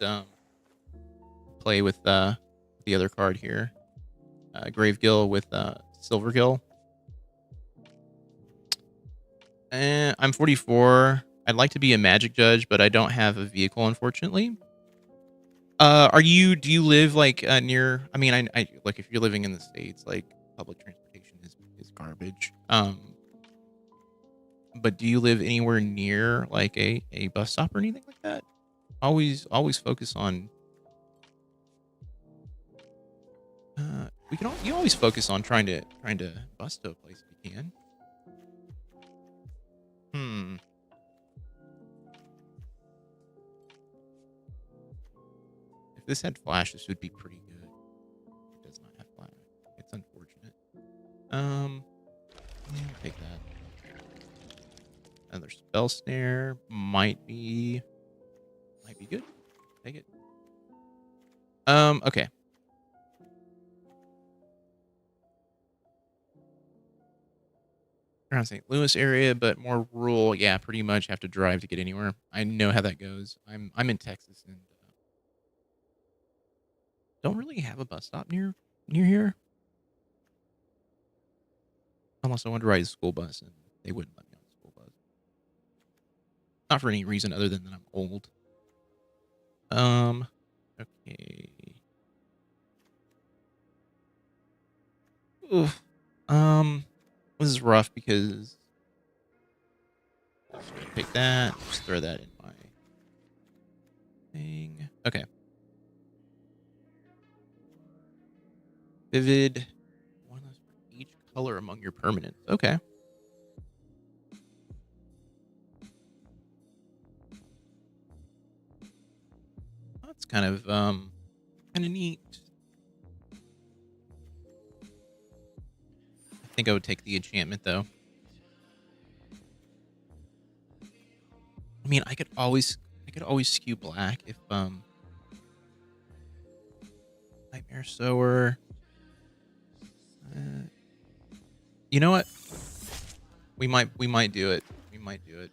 play with the other card here, Gravegill with Silvergill. I'm 44. I'd like to be a Magic judge, but I don't have a vehicle, unfortunately. Do you live like near? I mean, I like if you're living in the States, like public transportation is garbage. But do you live anywhere near like a bus stop or anything like that? Always focus on. You always focus on trying to bus to a place if you can. If this had flash, this would be pretty good. It does not have flash. It's unfortunate. Yeah, take that. Another spell snare might be good. Take it. Okay. Around St. Louis area, but more rural. Yeah, pretty much have to drive to get anywhere. I know how that goes. I'm in Texas and don't really have a bus stop near here. Unless I wanted to ride a school bus, and they wouldn't let me on the school bus. Not for any reason other than that I'm old. Okay. Oof. This is rough because pick that. Just throw that in my thing. Okay. Vivid. One of those for each color among your permanents. Okay. That's kind of neat. I think I would take the enchantment though. I mean, I could always skew black if Nightmare Sower. You know what? We might do it. We might do it.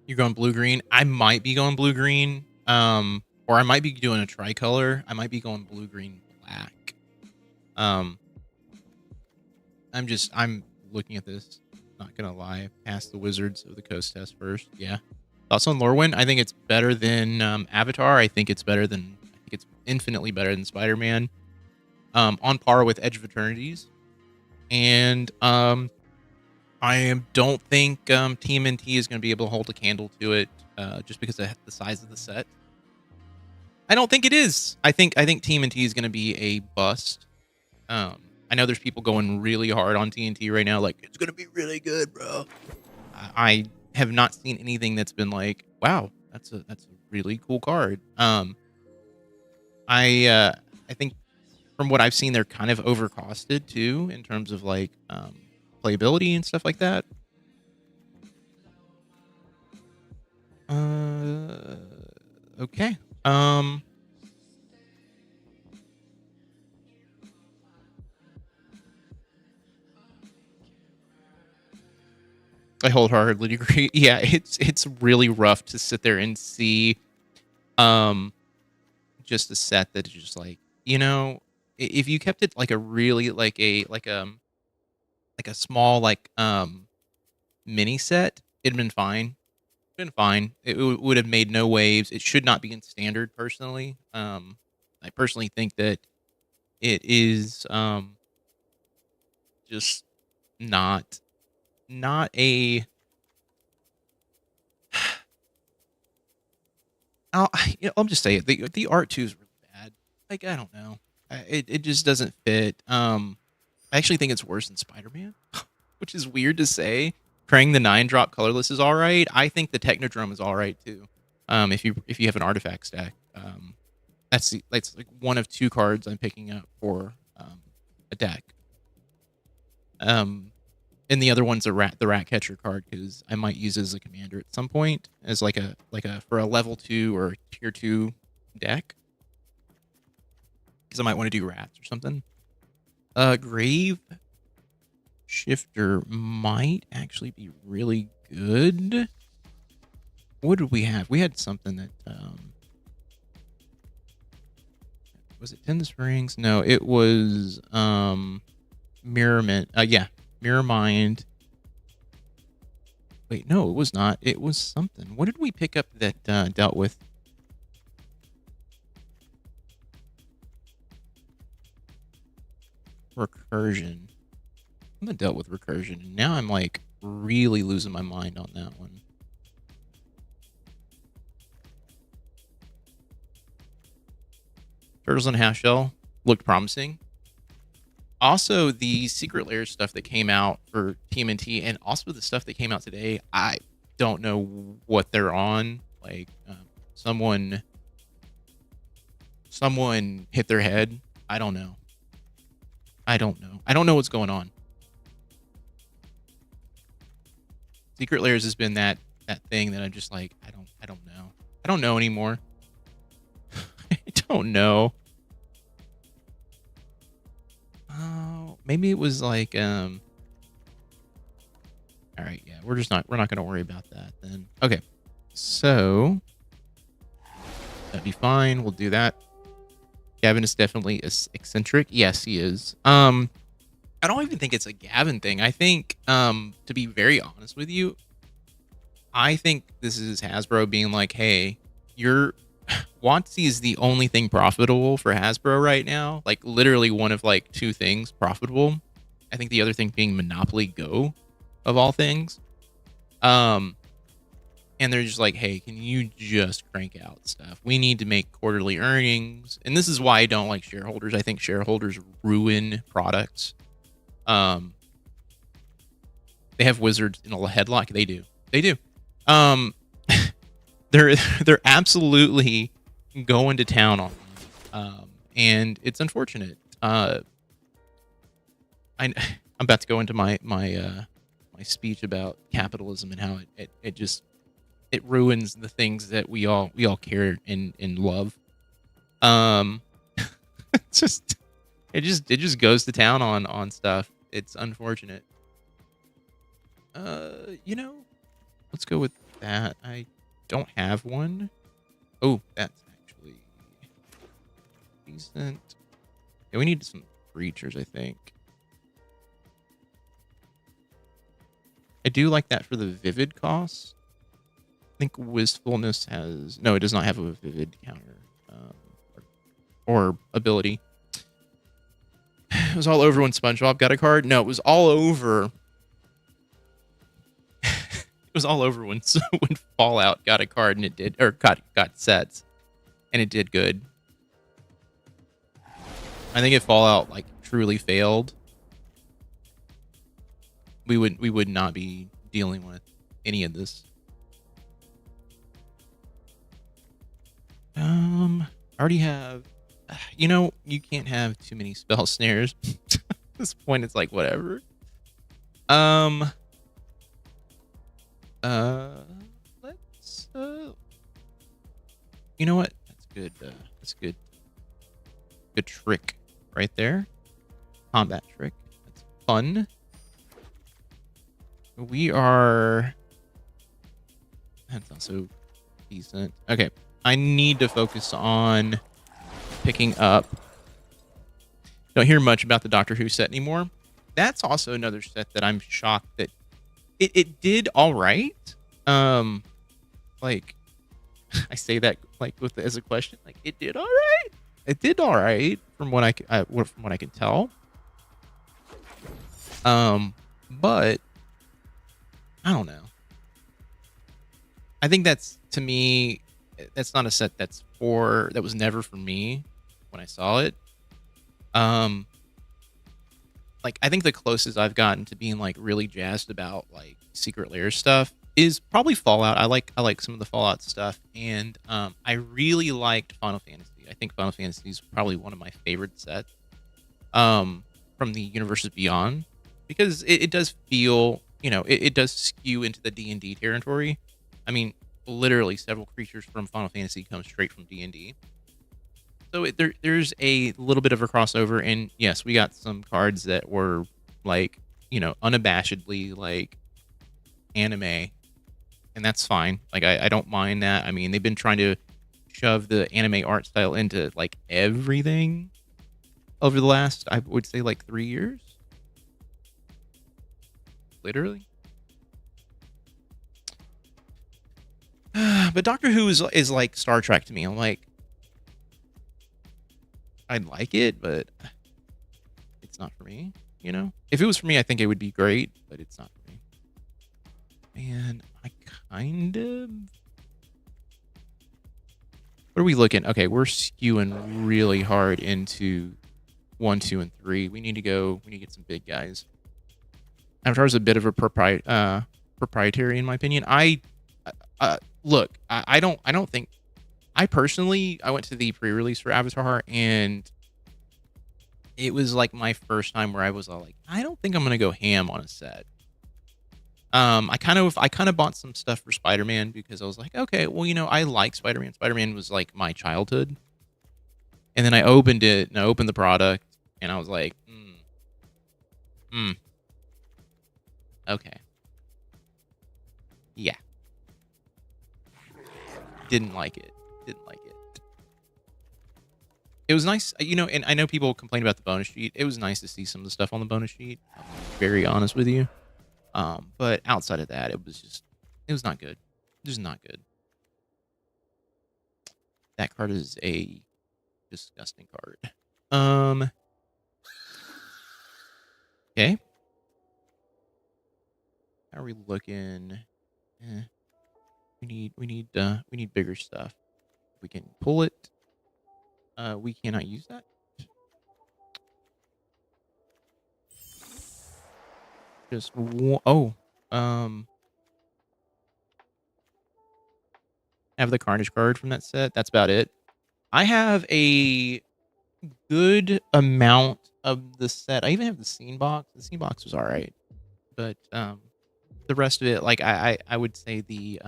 You're going blue green. I might be going blue green. Or I might be doing a tricolor. I might be going blue green black. I'm looking at this. Not gonna lie. Pass the Wizards of the Coast test first. Yeah. Thoughts on Lorwyn? I think it's better than Avatar. I think it's infinitely better than Spider-Man. On par with Edge of Eternities. And I don't think TMNT is going to be able to hold a candle to it just because of the size of the set. I don't think it is. I think TMNT is going to be a bust. I know there's people going really hard on TNT right now, like it's going to be really good, bro. I have not seen anything that's been like, wow, that's a really cool card. I think from what I've seen, they're kind of overcosted too in terms of like playability and stuff like that. Okay. I wholeheartedly agree. Yeah, it's really rough to sit there and see just a set that is just like, you know, if you kept it like a really like a small mini set, it'd been fine. Been fine. It would have made no waves. It should not be in standard personally. I personally think that it is just not not a I'll just say it. The art too is really bad. Like I don't know. It just doesn't fit. I actually think it's worse than Spider-Man, which is weird to say. Krang the 9-drop colorless is all right. I think the Technodrome is all right too. If you have an artifact stack, that's like one of 2 cards I'm picking up for a deck. And the other one's the rat catcher card because I might use it as a commander at some point as like a for a level 2 or tier 2 deck because I might want to do rats or something. Grave Shifter might actually be really good. What did we have? We had something that was it 10 Springs? No, it was Mirror Mind. Wait, no, it was not. It was something. What did we pick up that dealt with? Recursion. Something dealt with recursion, and now I'm like really losing my mind on that one. Turtles and Half Shell looked promising. Also, the Secret Lair stuff that came out for TMNT, and also the stuff that came out today, I don't know what they're on. Like, someone hit their head. I don't know. I don't know what's going on. Secret Lairs has been that thing that I'm just like, I don't know. I don't know anymore. I don't know. Oh, maybe it was like all right, yeah, we're not gonna worry about that then. Okay. So that'd be fine. We'll do that. Gavin is definitely eccentric. Yes, he is. I don't even think it's a Gavin thing. I think, to be very honest with you, I think this is Hasbro being like, hey, WotC is the only thing profitable for Hasbro right now. Like literally one of like 2 things profitable. I think the other thing being Monopoly Go, of all things. And they're just like, hey, can you just crank out stuff? We need to make quarterly earnings. And this is why I don't like shareholders. I think shareholders ruin products. They have Wizards in a headlock. They do. They're absolutely going to town on them. And it's unfortunate. I'm about to go into my speech about capitalism and how it ruins the things that we all care and love. It just goes to town on stuff. It's unfortunate. Let's go with that. I don't have one. Oh, that's actually decent. Yeah, we need some creatures, I think. I do like that for the vivid cost. I think Wistfulness has... No, it does not have a vivid counter or ability. It was all over when SpongeBob got a card. No, it was all over... It was all over when Fallout got a card and it did... Or got sets. And it did good. I think if Fallout, like, truly failed... We would not be dealing with any of this. I already have... you can't have too many spell snares. At this point, it's like, whatever. Let's... You know what? That's good. That's good. Good trick right there. Combat trick. That's fun. We are... That's also decent. Okay. I need to focus on picking up. Don't hear much about the Doctor Who set anymore. That's also another set that I'm shocked that it did all right. Like I say that like with as a question, like it did all right. It did all right from what from what I can tell. But I don't know. I think that's, to me, that's not a set that was never for me when I saw it. Like I think the closest I've gotten to being like really jazzed about like Secret Lair stuff is probably Fallout. I like some of the Fallout stuff, and I really liked Final Fantasy. I think Final Fantasy is probably one of my favorite sets from the Universes Beyond, because it does feel, it does skew into the D&D territory. I mean, literally several creatures from Final Fantasy come straight from D&D. So there's a little bit of a crossover, and yes, we got some cards that were like, unabashedly like anime, and that's fine. Like I don't mind that. I mean, they've been trying to shove the anime art style into like everything over the last, I would say, like 3 years, literally. But Doctor Who is like Star Trek to me. I'm like, I'd like it, but it's not for me, If it was for me, I think it would be great, but it's not for me. And I kind of... What are we looking? Okay, we're skewing really hard into 1, 2, and 3. We need to get some big guys. Avatar's a bit of a proprietary, in my opinion. I don't think... I personally, I went to the pre-release for Avatar, and it was like my first time where I was all like, I don't think I'm gonna go ham on a set. I kind of bought some stuff for Spider-Man because I was like, okay, well, I like Spider-Man. Spider-Man was like my childhood, and then I opened it and I opened the product, and I was like, okay, yeah, didn't like it. It was nice, and I know people complain about the bonus sheet. It was nice to see some of the stuff on the bonus sheet. I'm very honest with you. But outside of that, it was not good. It was not good. That card is a disgusting card. Okay. How are we looking? We need bigger stuff. We can pull it. We cannot use that. Just one, have the Carnage card from that set. That's about it. I have a good amount of the set. I even have the scene box. The scene box was all right, but the rest of it, like I would say the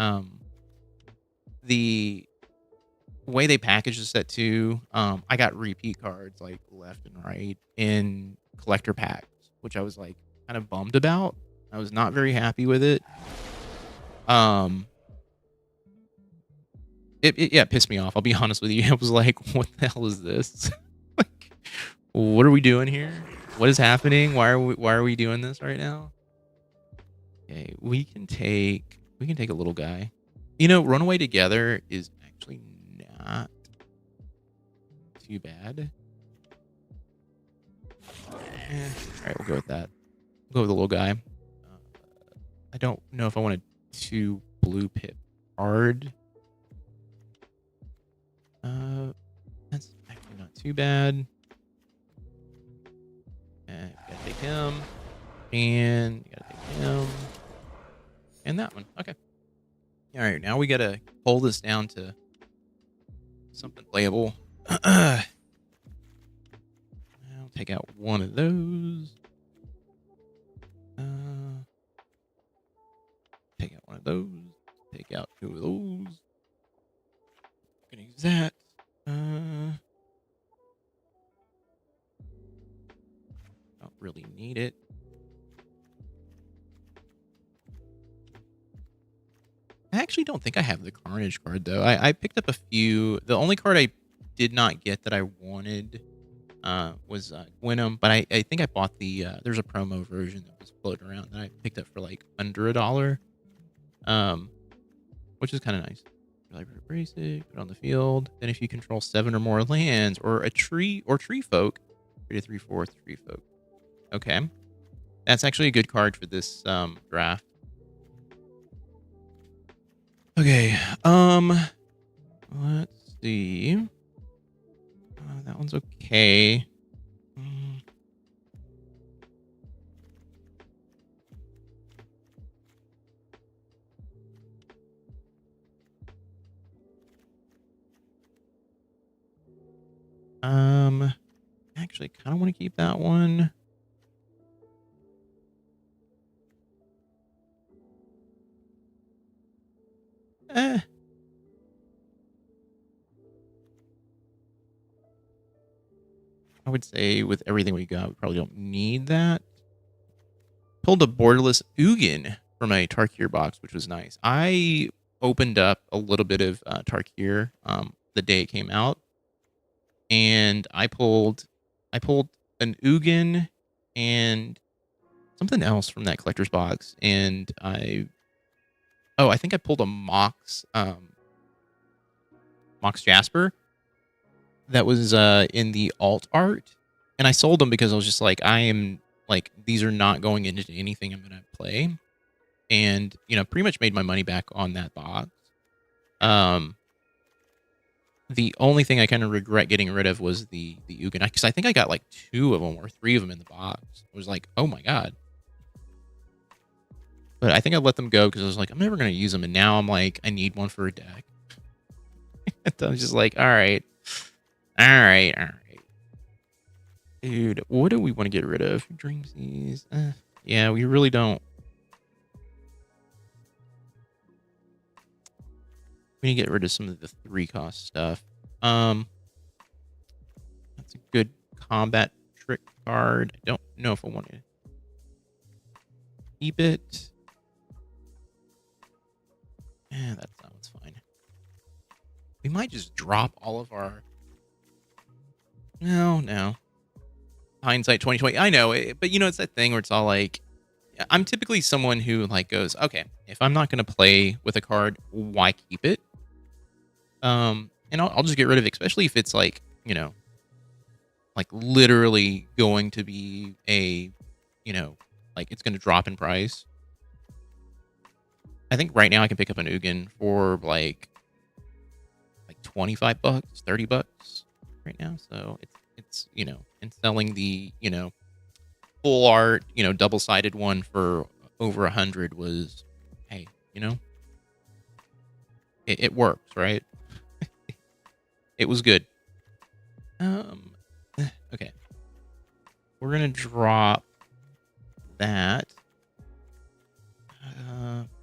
way they packaged the set too. I got repeat cards like left and right in collector packs, which I was like kind of bummed about. I was not very happy with it. It pissed me off. I'll be honest with you. I was like, what the hell is this? Like, what are we doing here? What is happening? Why are we doing this right now? Okay, we can take a little guy. Runaway Together is actually not too bad. All right, we'll go with that. We'll go with the little guy. I don't know if I wanted 2 blue pip hard. That's actually not too bad. Gotta take him, and you gotta take him, and that one. Okay. All right, now we gotta pull this down to something playable. I'll take out one of those. Take out one of those. Take out 2 of those. Gonna use that. Don't really need it. I actually don't think I have the Carnage card though. I picked up a few. The only card I did not get that I wanted was Gwenum, but I think I bought the there's a promo version that was floating around that I picked up for like under $1, which is kind of nice. Like basic, put on the field. Then if you control 7 or more lands or a tree or tree folk, create a 3/4 tree folk. Okay, that's actually a good card for this draft. Okay, let's see. That one's okay. Actually, kind of want to keep that one. I would say with everything we got, we probably don't need that. Pulled a borderless Ugin from a Tarkir box, which was nice. I opened up a little bit of Tarkir the day it came out, and I pulled an Ugin and something else from that collector's box, and I think I pulled a Mox Jasper that was in the alt art, and I sold them because I was just like, I am like, these are not going into anything I'm gonna play, and pretty much made my money back on that box. The only thing I kind of regret getting rid of was the Ugin, because I think I got like 2 of them or 3 of them in the box. I was like, oh my god. But I think I let them go because I was like, I'm never going to use them. And now I'm like, I need one for a deck. I was just like, all right. Dude, what do we want to get rid of? Dreamsies. Yeah, we really don't. We need to get rid of some of the 3-cost stuff. That's a good combat trick card. I don't know if I want to keep it. Yeah, that sounds fine. We might just drop all of our... No. Hindsight 2020. I know, but it's that thing where it's all like... I'm typically someone who like goes, okay, if I'm not going to play with a card, why keep it? And I'll just get rid of it, especially if it's like, like literally going to be a, like it's going to drop in price. I think right now I can pick up an Ugin for like $25, $30 right now. So it's and selling the, full art, double-sided one for over 100 was, hey, it works, right? It was good. Okay. We're gonna drop that.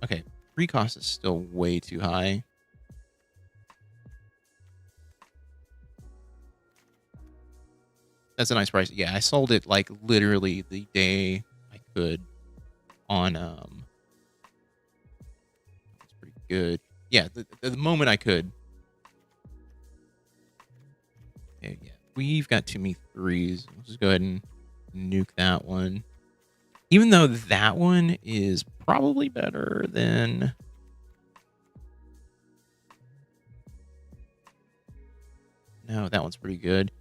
Okay. 3 cost is still way too high. That's a nice price. Yeah, I sold it like literally the day I could on it's pretty good. Yeah, the moment I could. Okay, yeah. We've got too many 3s. Let's just go ahead and nuke that one. Even though that one is probably better than... No, that one's pretty good.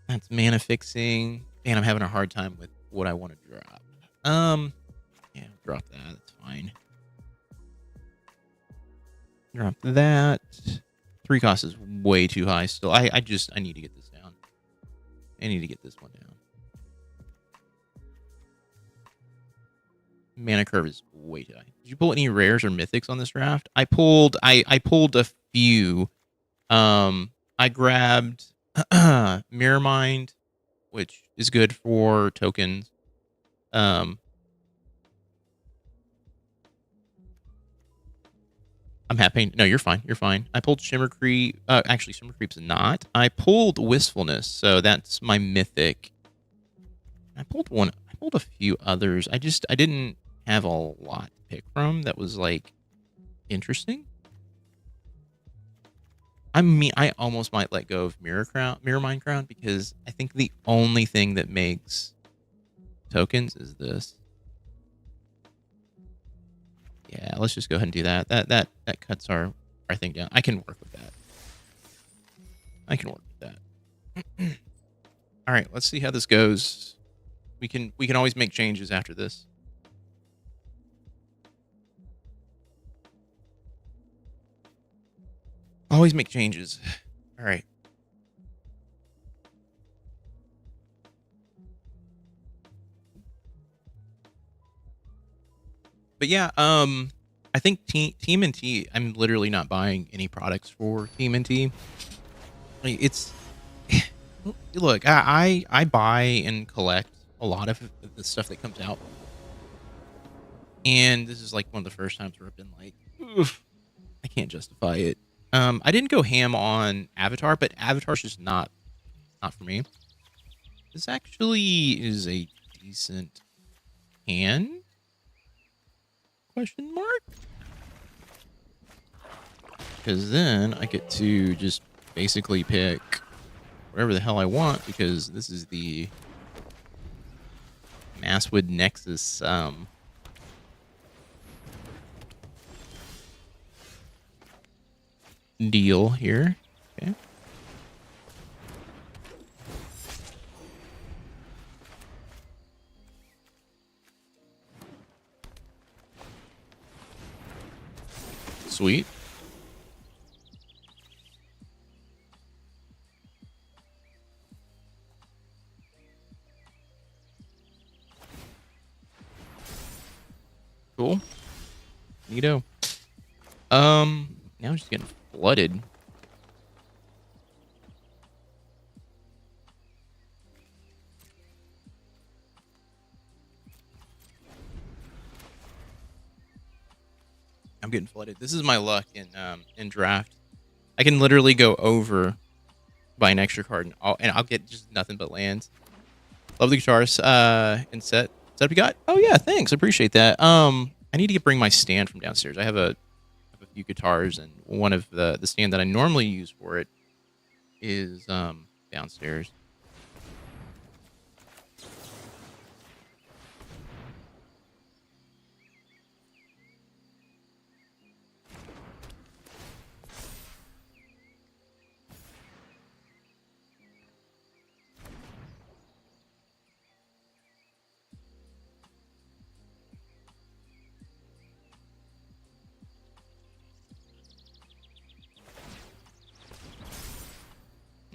That's mana fixing. Man, I'm having a hard time with what I want to drop. Yeah, drop that. That's fine. Drop that. 3 cost is way too high still. I need to get this down. I need to get this one down. Mana curve is way too high. Did you pull any rares or mythics on this draft? I pulled a few. I grabbed Mirror Mind, which is good for tokens. I'm happy. No, you're fine. You're fine. I pulled Shimmer Creep. Actually, Shimmer Creep's not. I pulled Wistfulness, so that's my mythic. I pulled a few others. I didn't have a lot to pick from that was like interesting. I mean, I almost might let go of Mirror Mine Crown, because I think the only thing that makes tokens is this. Yeah, let's just go ahead and do that. That cuts our thing down. I can work with that. I can work with that. All right, let's see how this goes. We can always make changes after this. Always make changes. All right. But yeah, I think TMNT, I'm literally not buying any products for TMNT. It's look, I buy and collect a lot of the stuff that comes out, and this is like one of the first times where I've been like, oof, I can't justify it. I didn't go ham on Avatar, but Avatar's just not for me. This actually is a decent hand? Question mark? Because then I get to just basically pick whatever the hell I want, because this is the Masswood Nexus deal here. Okay. Sweet. Cool. Neato. Now I'm just getting flooded. I'm getting flooded. This is my luck in draft. I can literally go over buy an extra card and I'll get just nothing but lands. Love the guitars. And set we got. Oh yeah, thanks. Appreciate that. I need to bring my stand from downstairs. I have a few guitars, and one of the stand that I normally use for it is downstairs.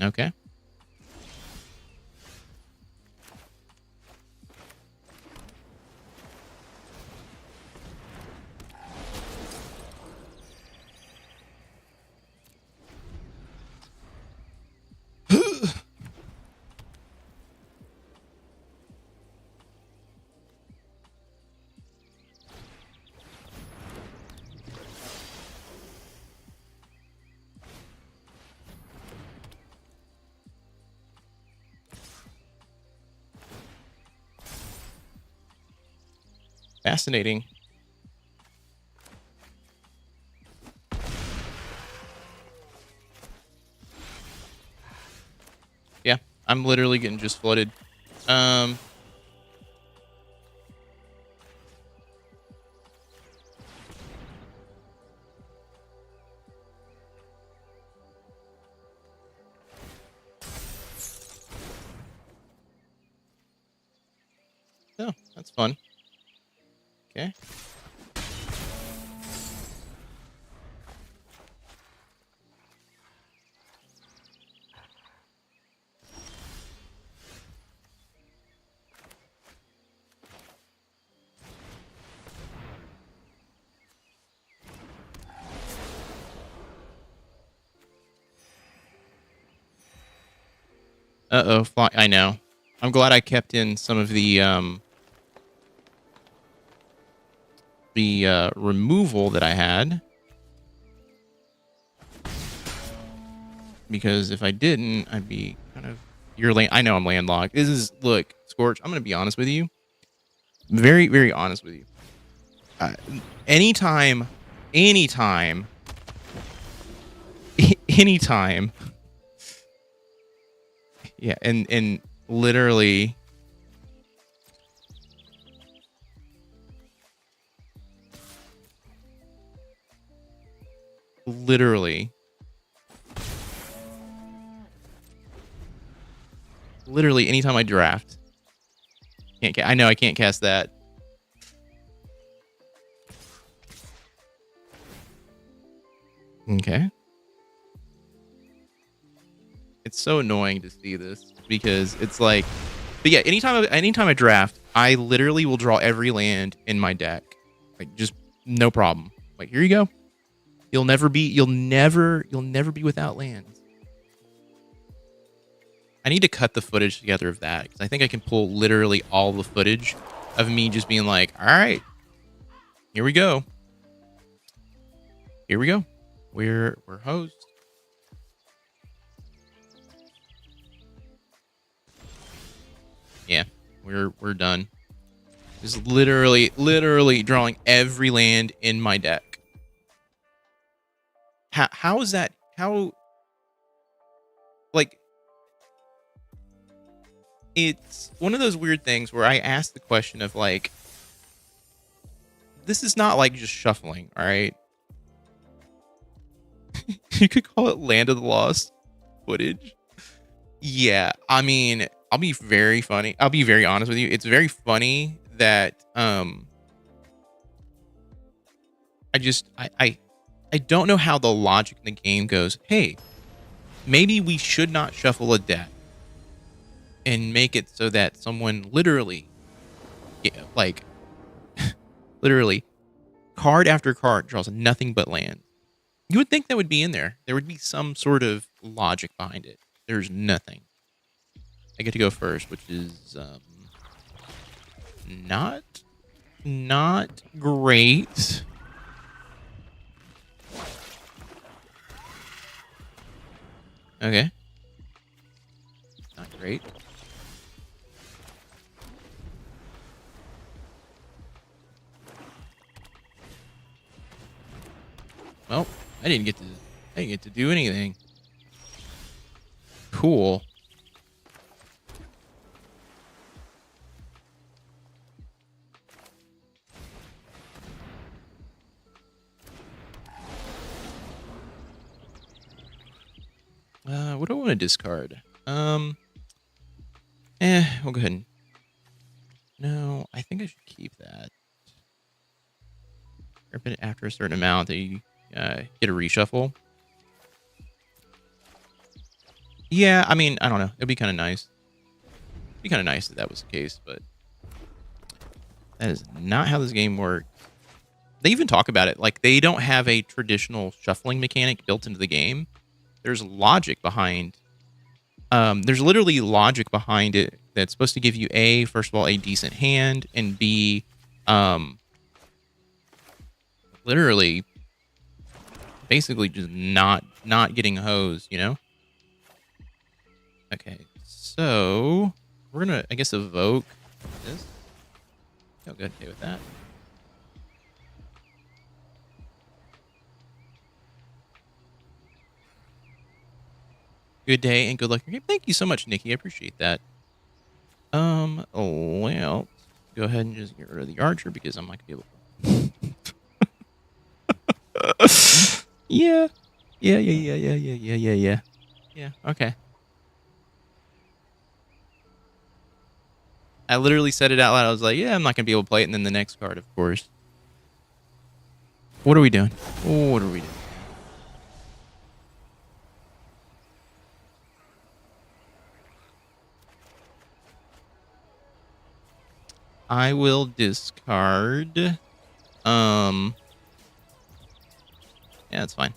Okay. Fascinating. Yeah, I'm literally getting just flooded. Oh, that's fun. Okay. Uh-oh, I know. I'm glad I kept in some of the removal that I had, because if I didn't, I'd be kind of I know I'm landlocked. This is look, Scorch. I'm gonna be honest with you. Very, very honest with you. Anytime, anytime. Yeah, and literally literally anytime I draft. I know I can't cast that. Okay. It's so annoying to see this because it's like, but yeah, anytime I draft, I literally will draw every land in my deck, like just no problem. Like here you go. You'll never be without lands. I need to cut the footage together of that because I think I can pull literally all the footage of me just being like, all right, here we go. Here we go. We're hosed. Yeah, we're done. Just literally drawing every land in my deck. How is that? How, like, it's one of those weird things where I ask the question of like, this is not like just shuffling, all right? You could call it Land of the Lost footage. Yeah, I mean, I'll be very funny. I'll be very honest with you. It's very funny that I don't know how the logic in the game goes. Hey, maybe we should not shuffle a deck and make it so that someone literally, yeah, like literally card after card draws nothing but land. You would think that would be in there. There would be some sort of logic behind it. There's nothing. I get to go first, which is not great. Okay. Not great. Well, I didn't get to do anything. Cool. What do I want to discard? We'll go ahead and... No, I think I should keep that. Rip it after a certain amount that you get a reshuffle. Yeah, I mean, I don't know. It'd be kind of nice. It'd be kind of nice if that was the case, but that is not how this game works. They even talk about it. Like, they don't have a traditional shuffling mechanic built into the game. There's logic behind... there's literally logic behind it that's supposed to give you A, first of all, a decent hand, and B, literally, basically just not getting hosed, you know? Okay, so we're gonna, I guess, evoke this. Oh, good, okay with that. Good day and good luck in your game. Thank you so much, Nikki. I appreciate that. Well, go ahead and just get rid of the archer because I'm not gonna be able to. Yeah. Yeah, okay. I literally said it out loud. I was like, yeah, I'm not gonna be able to play it. And then the next card, of course. What are we doing? What are we doing? I will discard. Yeah, that's fine.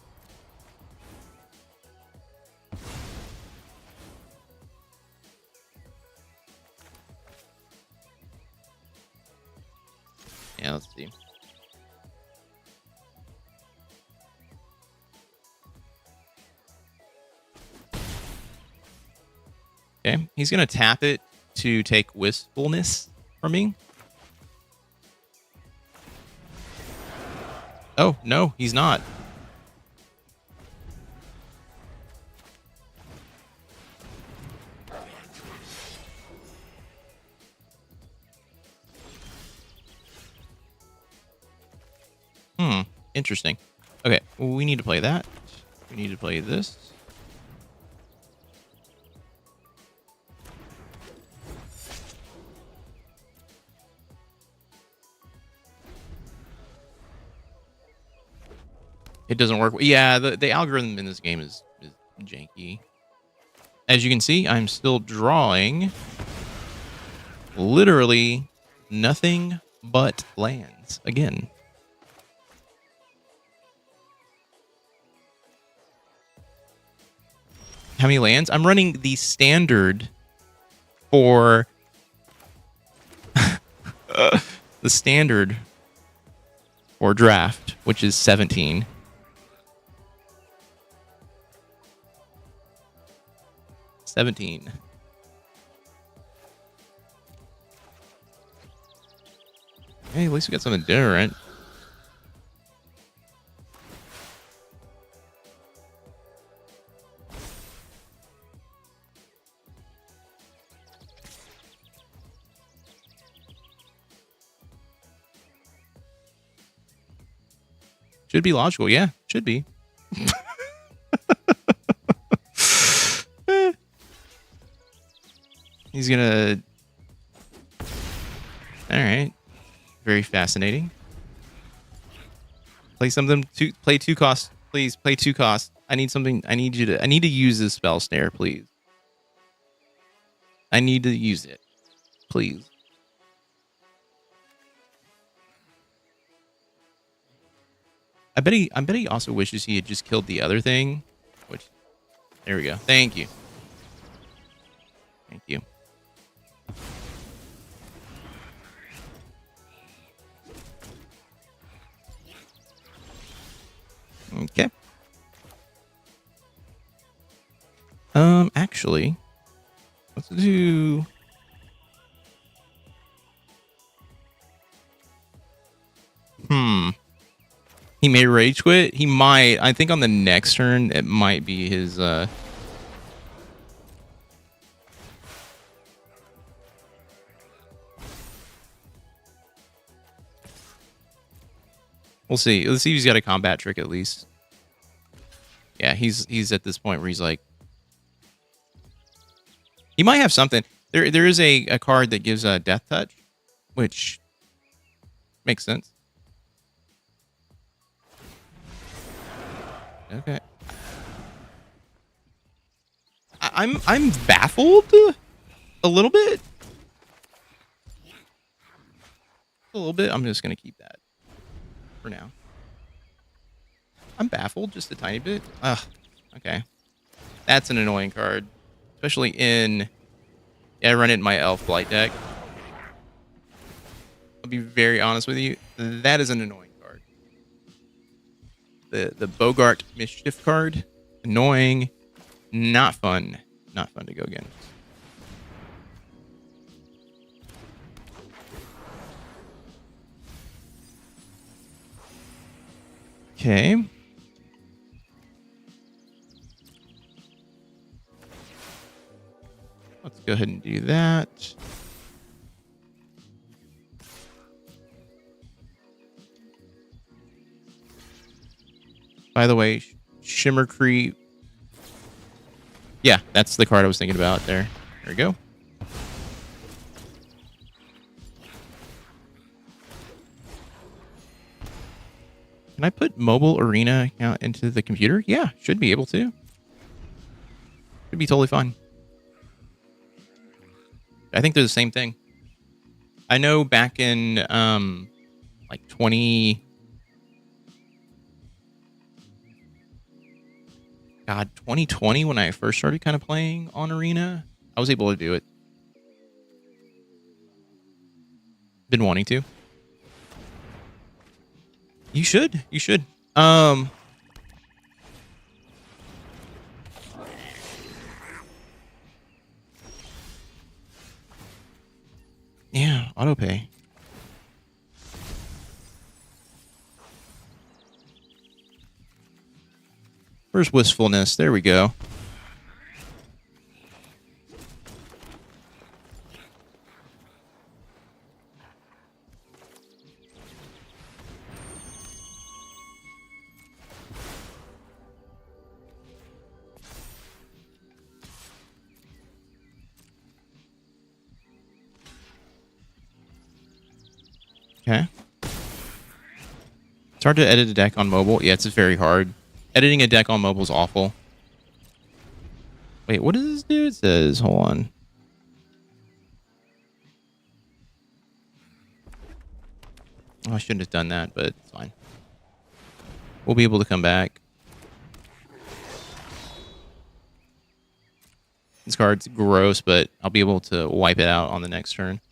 Yeah, let's see. Okay, he's gonna tap it to take Wistfulness from me. Oh, no, he's not. Interesting. Okay, well, we need to play that. We need to play this. It doesn't work. Yeah, the algorithm in this game is janky. As you can see, I'm still drawing literally nothing but lands again. How many lands? I'm running the standard for the standard for draft, which is 17. Hey, at least we got something different. Should be logical. Yeah, should be. He's gonna... Alright. Very fascinating. Play something to play 2 costs. Please play 2 costs. I need something. I need to use this spell snare, please. I need to use it. Please. I bet he also wishes he had just killed the other thing. Which, there we go. Thank you. Thank you. Okay. Actually, let's do... He may rage quit. He might. I think on the next turn, it might be his, We'll see. Let's see if he's got a combat trick at least. Yeah, he's at this point where he's like... He might have something. There is a card that gives a death touch, which makes sense. Okay. I'm baffled a little bit. A little bit. I'm just gonna keep that for now. I'm baffled just a tiny bit. Ugh. Okay. That's an annoying card, especially in... Yeah, I run it in my Elf Blight deck. I'll be very honest with you. That is an annoying card. The Bogart Mischief card. Annoying. Not fun. Not fun to go against. Okay. Let's go ahead and do that. By the way, Shimmercree. Yeah, that's the card I was thinking about there. There we go. Can I put mobile arena account into the computer? Yeah, should be able to. Should be totally fine. I think they're the same thing. I know back in like 2020 when I first started kind of playing on Arena, I was able to do it. Been wanting to. You should. You should. Yeah, autopay. Where's wistfulness? There we go. Okay. It's hard to edit a deck on mobile. Yeah, it's very hard. Editing a deck on mobile is awful. Wait, what does this do? It says, hold on. Oh, I shouldn't have done that, but it's fine. We'll be able to come back. This card's gross, but I'll be able to wipe it out on the next turn.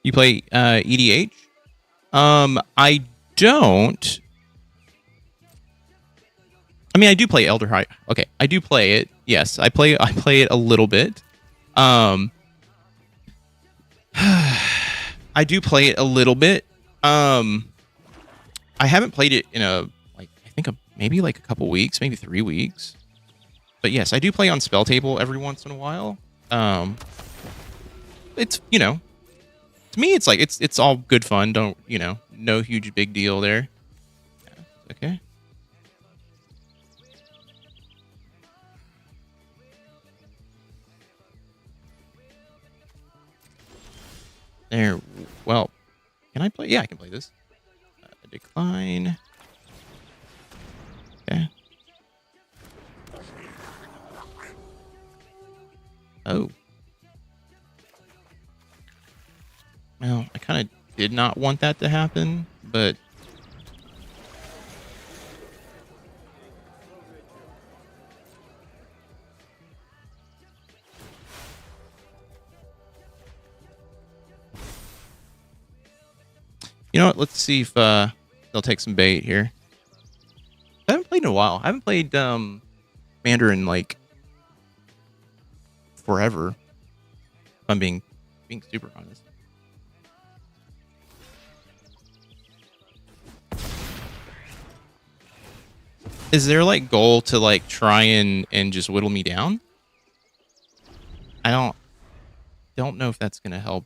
You play EDH? I don't. I mean, I do play Elder High. Okay, I do play it. Yes, I play it a little bit. I do play it a little bit. I haven't played it in I think maybe like a couple weeks, maybe 3 weeks. But yes, I do play on Spell Table every once in a while. It's, to me, it's like it's all good fun. Don't, no huge big deal there. Okay. There. Well, can I play? Yeah, I can play this. Decline. Okay. Oh. Well, I kind of did not want that to happen, but you know what? Let's see if they'll take some bait here. I haven't played in a while. I haven't played Mandarin like forever. If I'm being super honest. Is there like goal to like try and just whittle me down? I don't know if that's gonna help.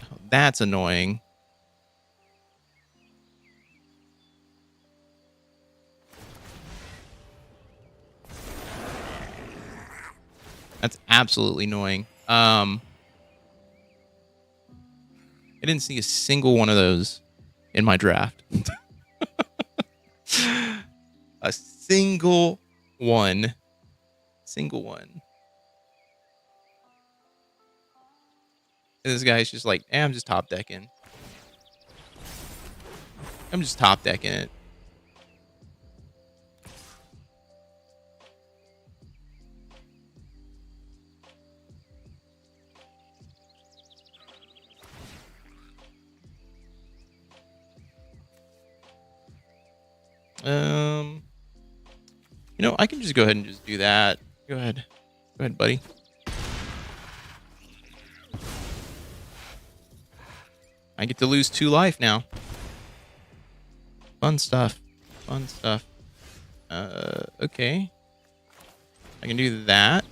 Oh, that's annoying. That's absolutely annoying. I didn't see a single one of those in my draft. A single one. Single one. And this guy's just like, I'm just top decking. I'm just top decking it. I can just go ahead and just do that. Go ahead, buddy. I get to lose 2 life now. Fun stuff. Fun stuff. Okay. I can do that.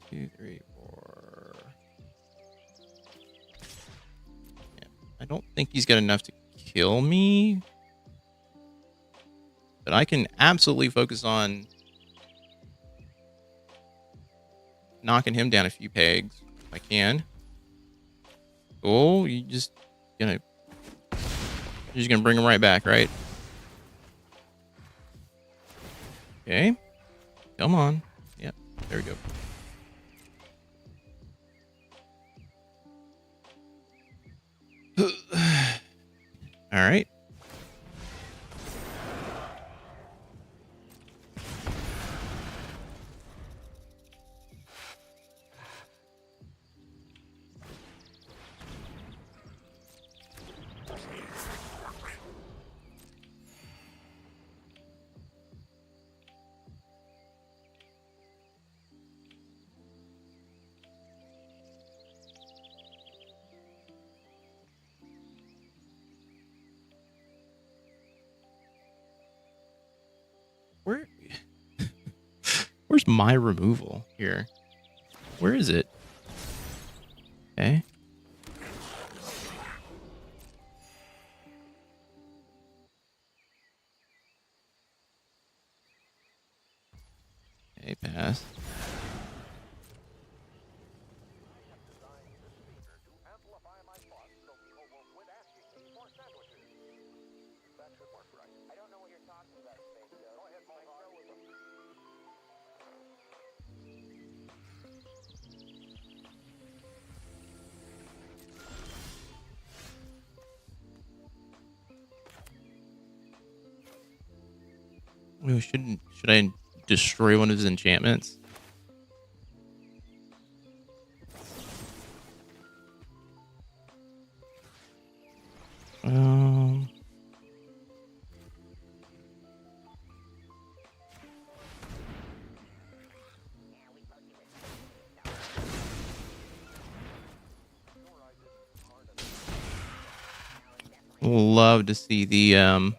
Two, three, four. Yeah, I don't think he's got enough to kill me, but I can absolutely focus on knocking him down a few pegs if I can. Oh, you're just gonna bring him right back, right? Okay, come on. Yep, there we go. All right. Where's my removal here? Where is it? Okay. Okay, pass. We shouldn't. Should I destroy one of his enchantments? Um. Love to see the.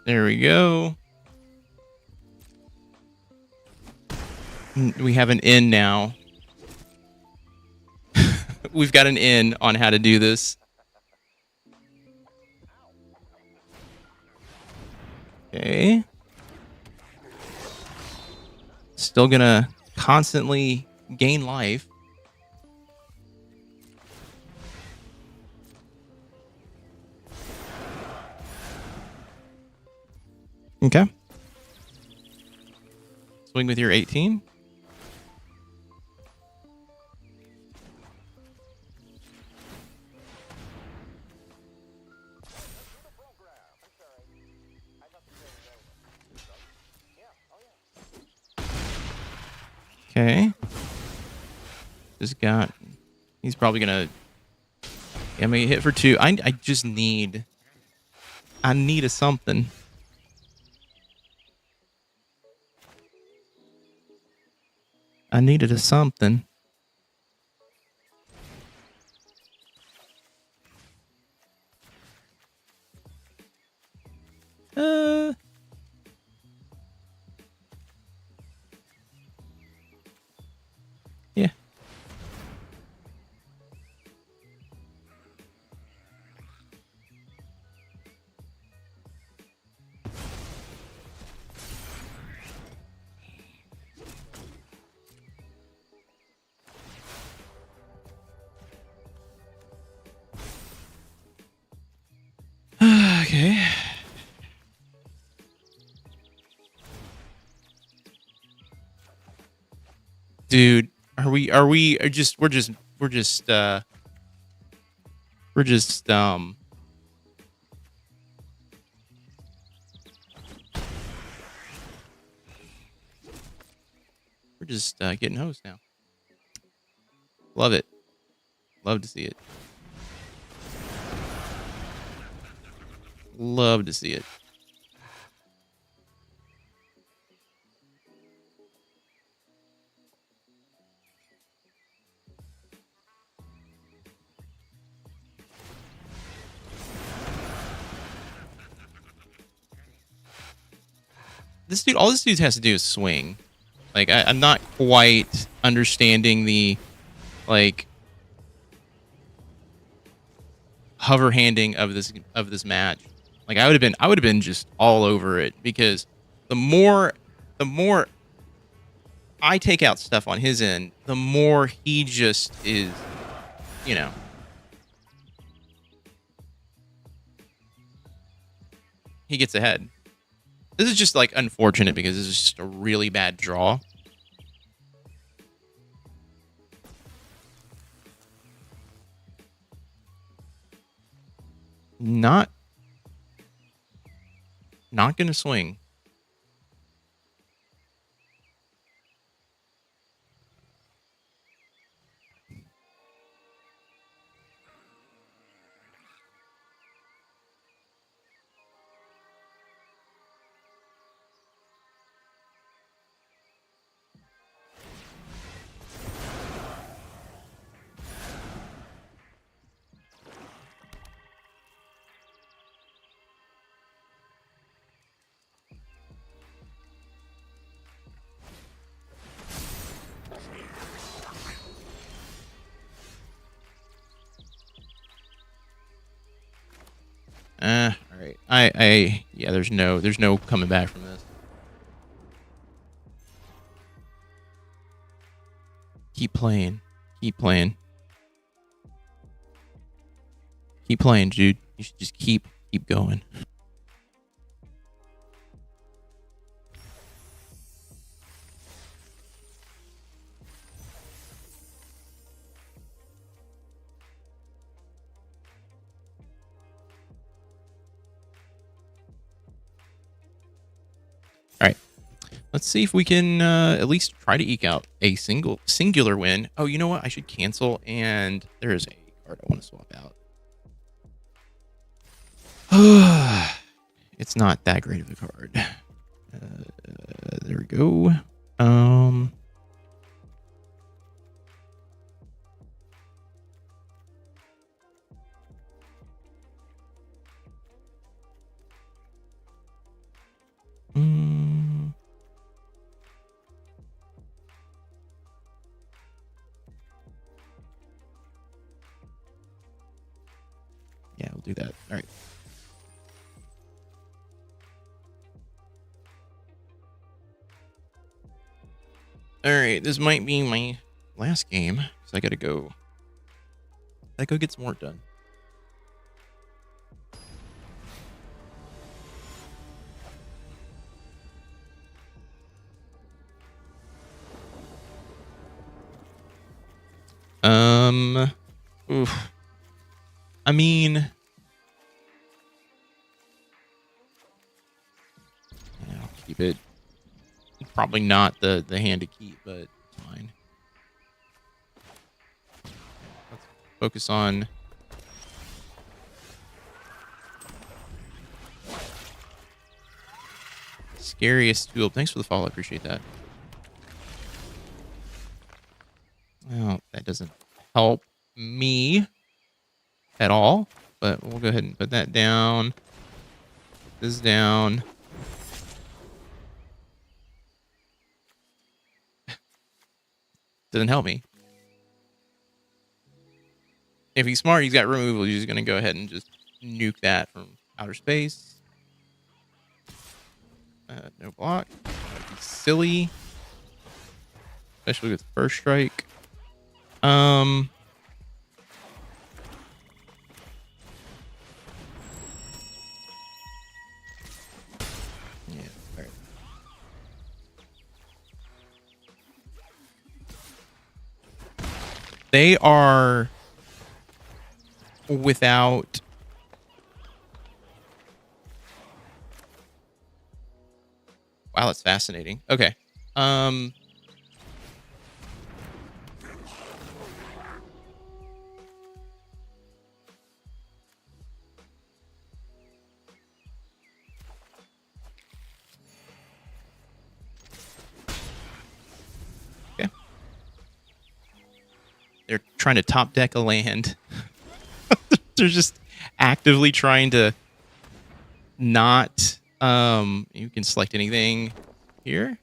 There we go. We have an in now. We've got an in on how to do this. Okay. Still gonna constantly gain life. Okay. Swing with your 18. Okay. Just got. He's probably gonna. Yeah, me hit for 2. I just need. I need a something. I needed a something. Yeah. Okay. Dude, we're just we're just we're just getting hosed now. Love it. Love to see it. Love to see it. This dude, all this dude has to do is swing. Like I'm not quite understanding the like hover handing of this match. Like I would have been just all over it because the more I take out stuff on his end, the more he just is, you know. He gets ahead. This is just like unfortunate because this is just a really bad draw. Not gonna swing. All right. Yeah. There's no coming back from this. Keep playing. Keep playing. Keep playing, dude. You should just keep going. All right. Let's see if we can at least try to eke out a singular win. Oh, you know what? I should cancel, and there is a card I want to swap out. It's not that great of a card. There we go. Yeah, we'll do that. All right. All right, this might be my last game because I gotta go get some work done. Oof. I mean, yeah, I'll keep it. Probably not the hand to keep, but it's fine. Let's focus on scariest tool. Thanks for the follow. I appreciate that. Well, that doesn't help me at all, but we'll go ahead and put that down. This down. Doesn't help me. If he's smart, he's got removal. He's just going to go ahead and just nuke that from outer space. No block. That'd be silly. Especially with first strike. Yeah, all right. They are without wow, that's fascinating. Okay. Okay. They're trying to top deck a land. They're just actively trying to not you can select anything here.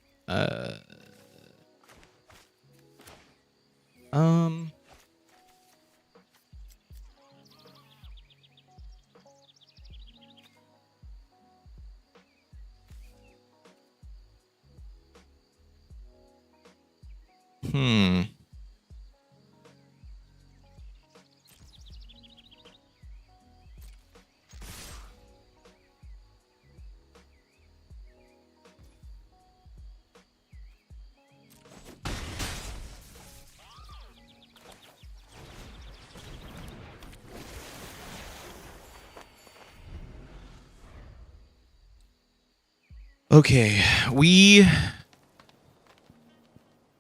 Hmm. Okay, we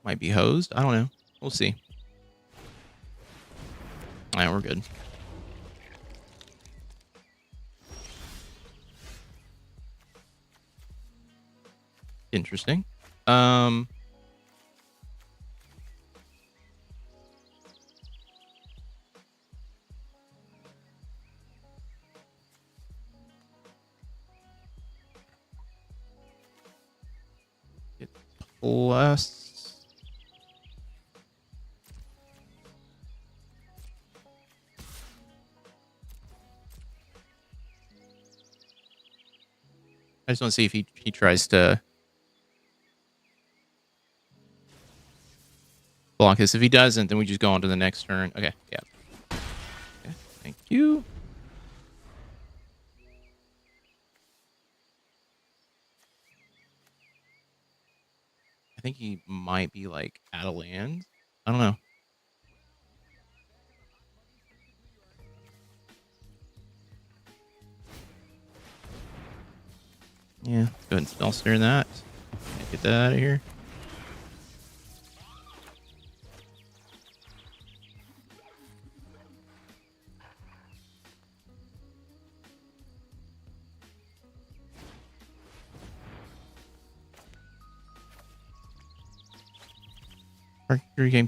might be hosed. I don't know. We'll see. All right, we're good. Interesting. Get plus. I just want to see if he tries to block this. If he doesn't, then we just go on to the next turn. Okay, yeah. Okay, thank you. I think he might be like out of land. I don't know. Yeah, let's go ahead and spell snare that. Get that out of here. Mercury game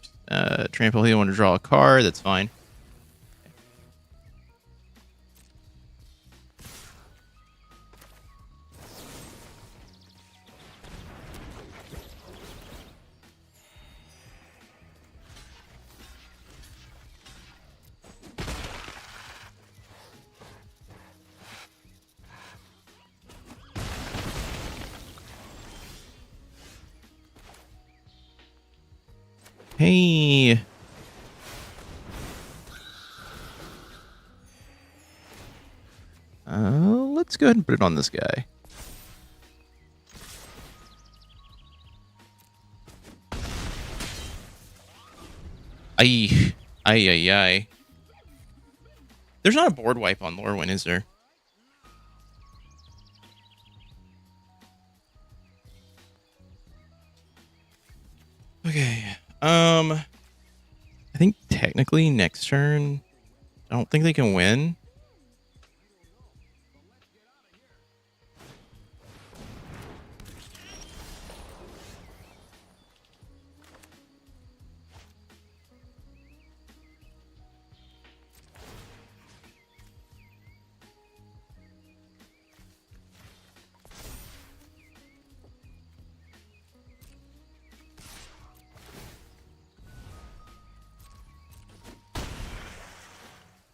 trample. He want to draw a card. That's fine. Hey. Let's go ahead and put it on this guy. Ay. Ay, ay, ay. There's not a board wipe on Lorwyn, is there? Okay. I think technically next turn, I don't think they can win.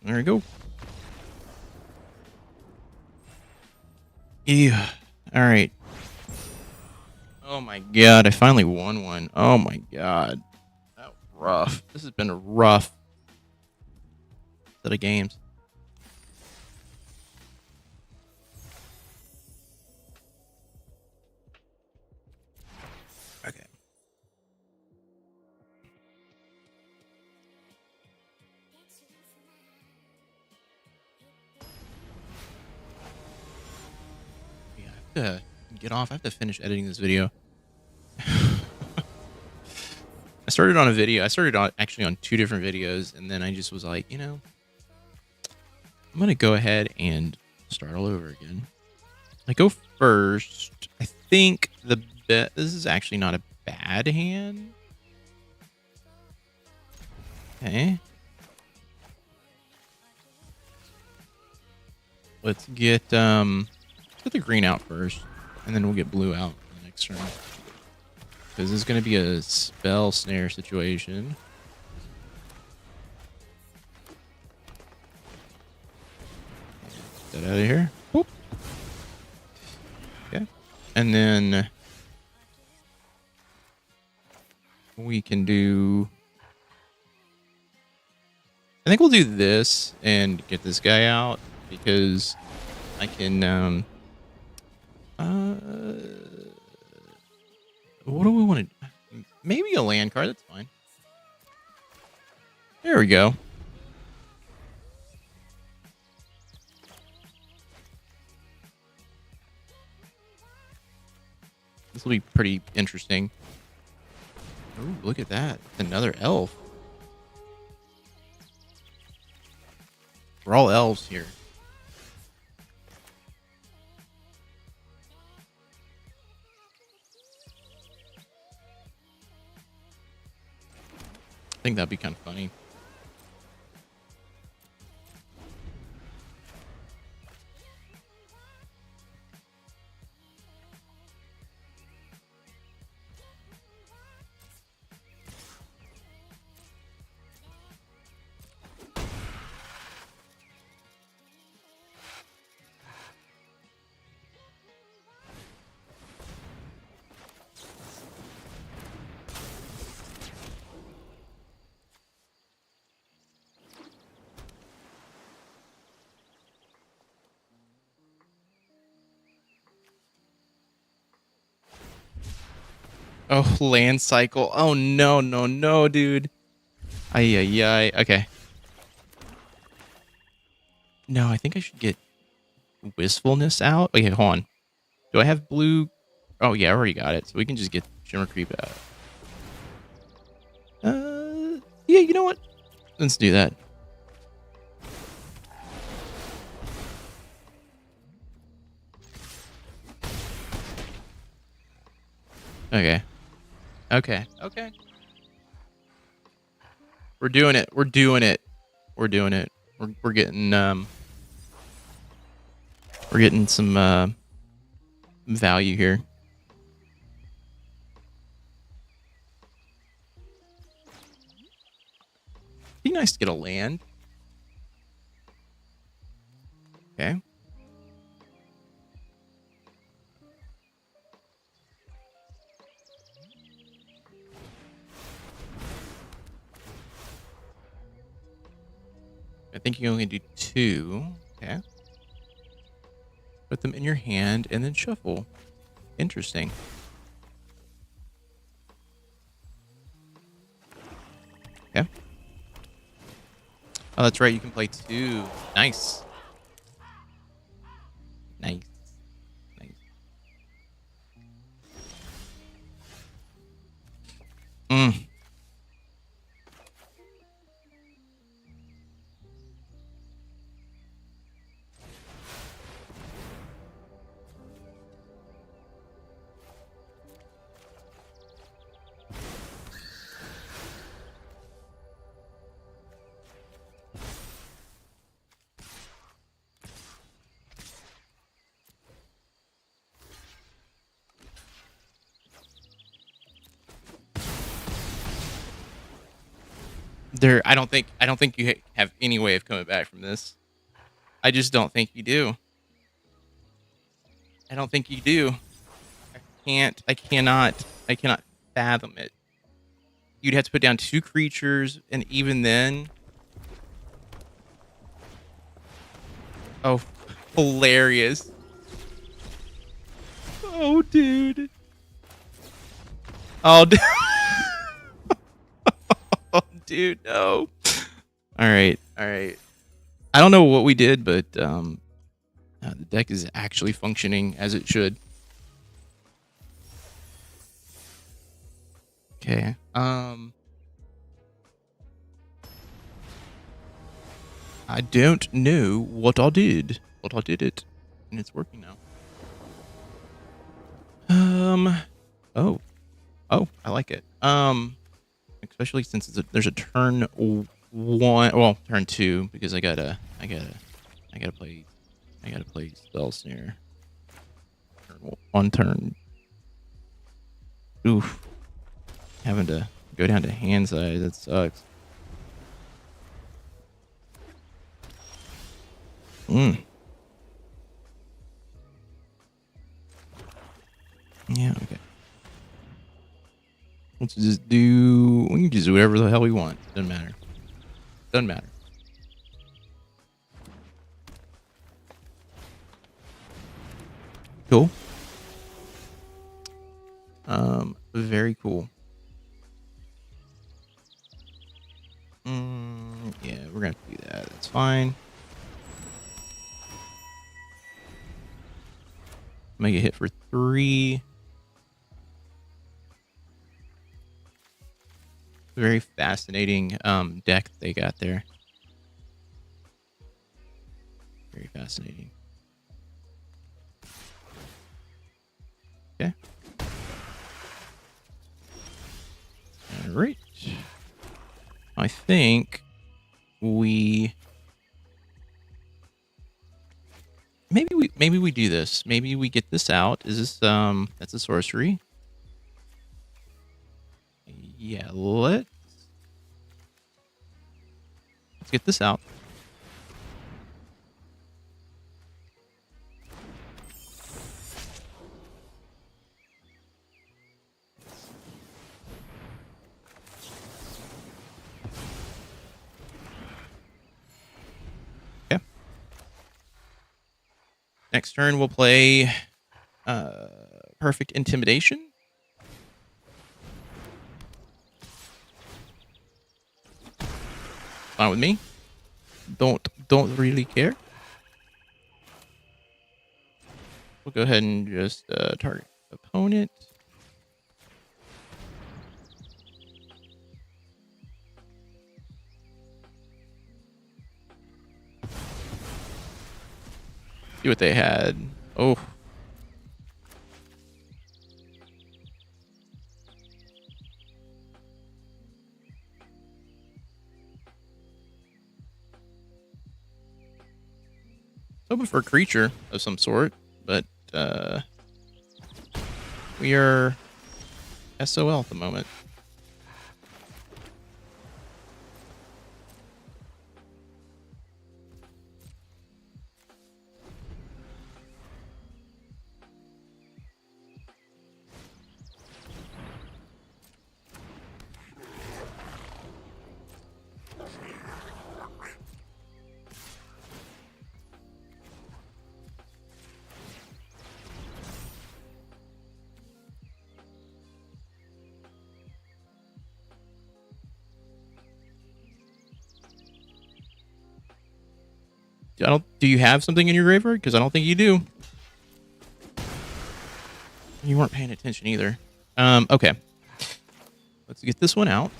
There we go. Yeah. All right. Oh my god, I finally won one. Oh my god. That was rough. This has been a rough set of games. Okay. Yeah, I have to get off. I have to finish editing this video. I started on a video. I started on actually on 2 different videos, and then I just was like, you know, I'm gonna go ahead and start all over again. I go first. I think the bet. This is actually not a bad hand. Okay. Let's get the green out first, and then we'll get blue out in the next turn. Because this is going to be a spell snare situation. Get that out of here. Whoop. Okay. And then we can do... I think we'll do this and get this guy out, because I can... what do we want to... Maybe a land card, that's fine. There we go. This will be pretty interesting. Ooh, look at that. Another elf. We're all elves here. I think that'd be kind of funny. Oh, land cycle. Oh, no, no, no, dude. Ay, ay, ay. Okay. No, I think I should get Wistfulness out. Okay, hold on. Do I have blue? Oh, yeah, I already got it. So we can just get Shimmer Creep out. Yeah, you know what? Let's do that. Okay. Okay. Okay. We're doing it. We're doing it. We're doing it. We're getting some value here. Be nice to get a land. Okay. I think you can only do 2. Okay. Put them in your hand and then shuffle. Interesting. Okay. Oh, that's right. You can play 2. Nice. Nice. Nice. Mm. I don't think you have any way of coming back from this. I just don't think you do. I don't think you do. I cannot fathom it. You'd have to put down 2 creatures, and even then, oh, hilarious. Oh, dude. Oh, dude. Oh, dude, no. All right, all right. I don't know what we did, but the deck is actually functioning as it should. Okay. I don't know what I did, but I did it, and it's working now. Oh, oh, I like it. Especially since there's a turn 1, well, turn 2, because I gotta play Spell Snare. Turn 1. Oof, having to go down to hand size, that sucks. Yeah, okay. Let's just do. We can just do whatever the hell we want. Doesn't matter. Doesn't matter. Cool. Very cool. Yeah, we're gonna do that. That's fine. Make a hit for 3. Very fascinating deck they got there. Very fascinating. Okay. All right. I think maybe we do this. Maybe we get this out. Is this that's a sorcery? Yeah, let's get this out. Okay. Next turn we'll play Perfect Intimidation. Fine with me. Don't really care. We'll go ahead and just target opponent. See what they had. Oh. Hoping for a creature of some sort, but we are SOL at the moment. Do you have something in your graveyard? Because I don't think you do. You weren't paying attention either. Okay. Let's get this one out.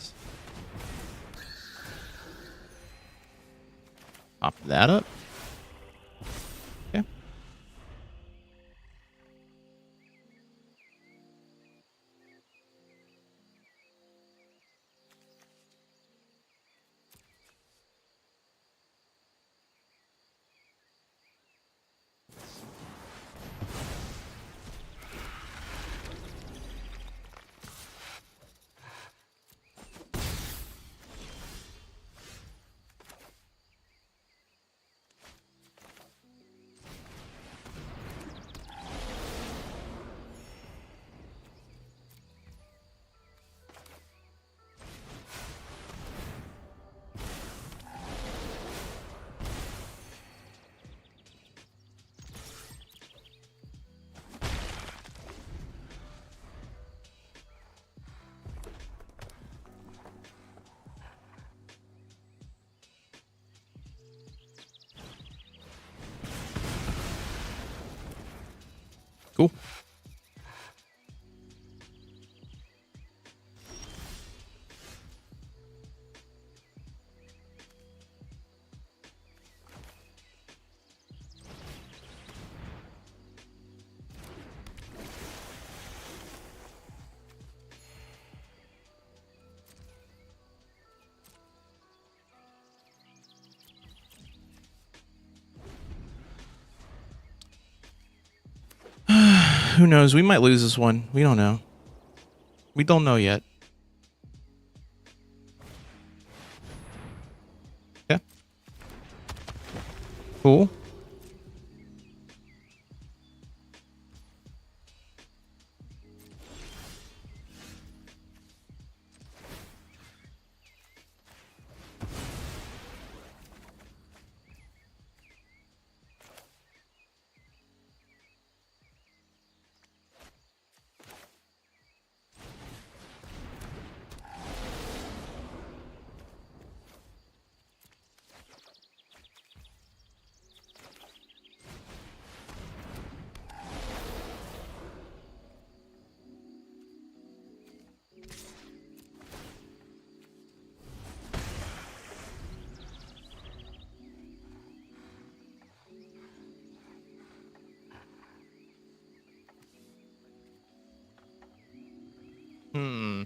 Pop that up. Okay. Cool. Who knows? We might lose this one. We don't know. We don't know yet. Okay. Cool. Hmm.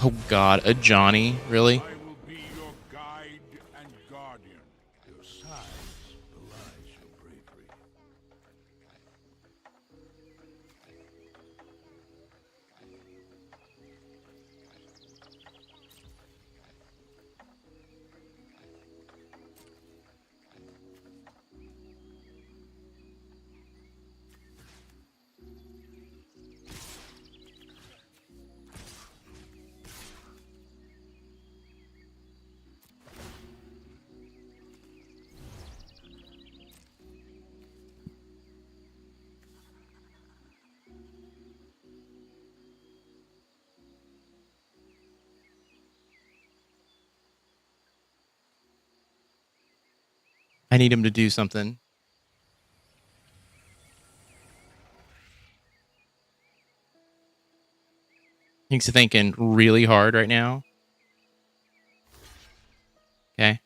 Oh God, a Johnny, really? I will be your guide and guardian. Your size belies your bravery. I need him to do something. He's thinking really hard right now. Okay.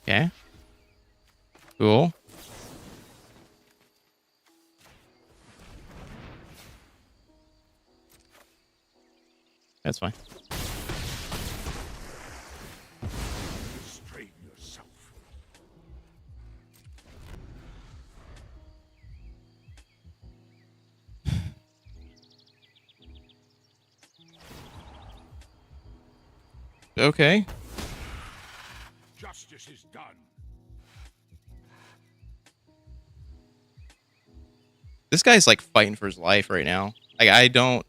Okay. Cool. That's fine. Restrain yourself. Okay. Justice is done. This guy's like fighting for his life right now. Like, I don't.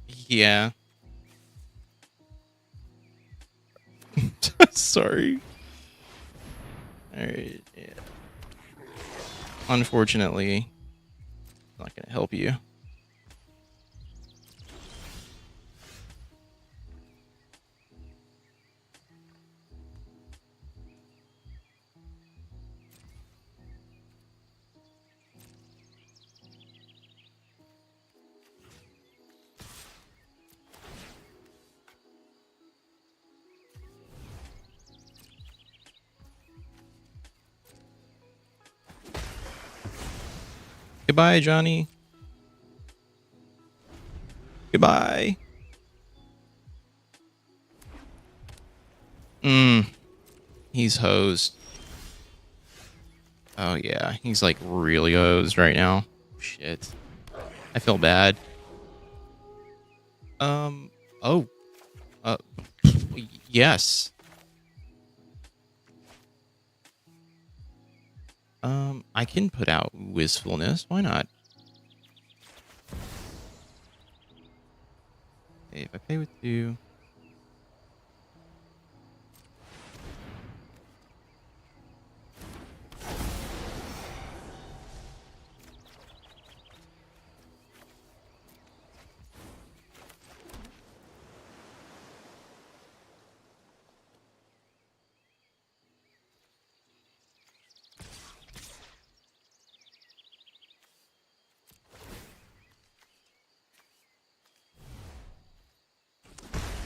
Yeah. Sorry. Alright. Yeah. Unfortunately, not going to help you. Goodbye, Johnny. Goodbye. He's hosed. Oh, yeah. He's like really hosed right now. Shit. I feel bad. Oh. Uh, yes. I can put out wistfulness. Why not? Okay, if I pay with 2.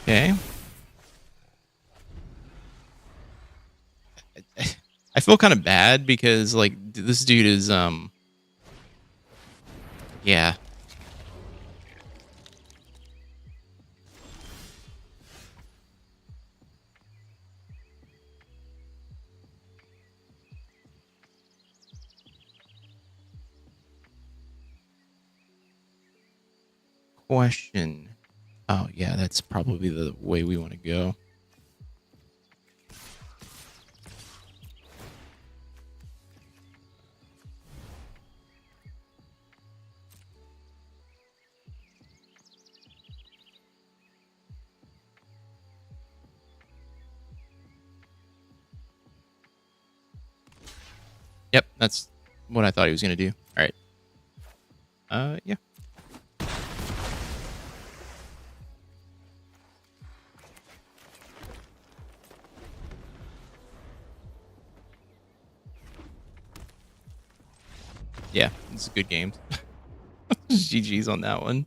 Okay. I feel kind of bad because like this dude is yeah. Question. Oh yeah, that's probably the way we want to go. Yep, that's what I thought he was gonna do. All right. Yeah. Yeah, it's a good game. GG's on that one.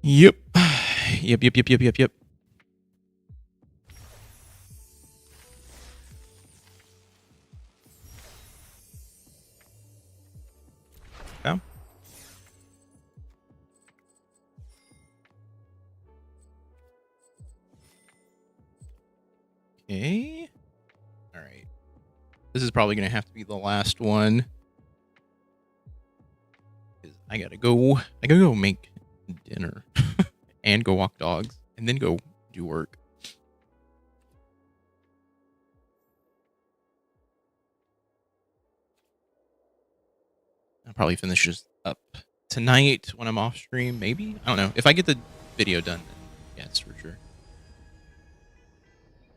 Yep. Yep. Yeah. Okay. All right. This is probably gonna have to be the last one. I gotta go. I gotta go make dinner and go walk dogs and then go do work. I'll probably finish this up tonight when I'm off stream. Maybe, I don't know. If I get the video done, then yes, for sure.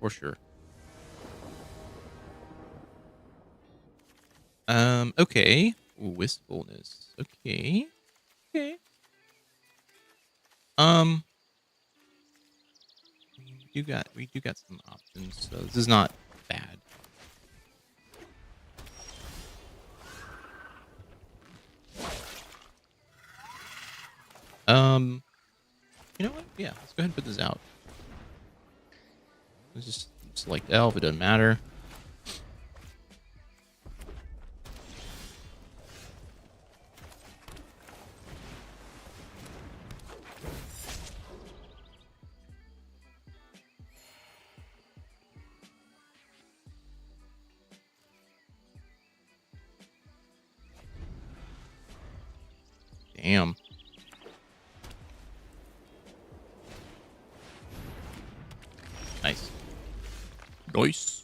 For sure. Okay. Wistfulness. Okay. Okay. Um, we do got some options, so this is not bad. Um, you know what? Yeah, let's go ahead and put this out. Let's just select elf. It doesn't matter. Damn. Nice. Nice.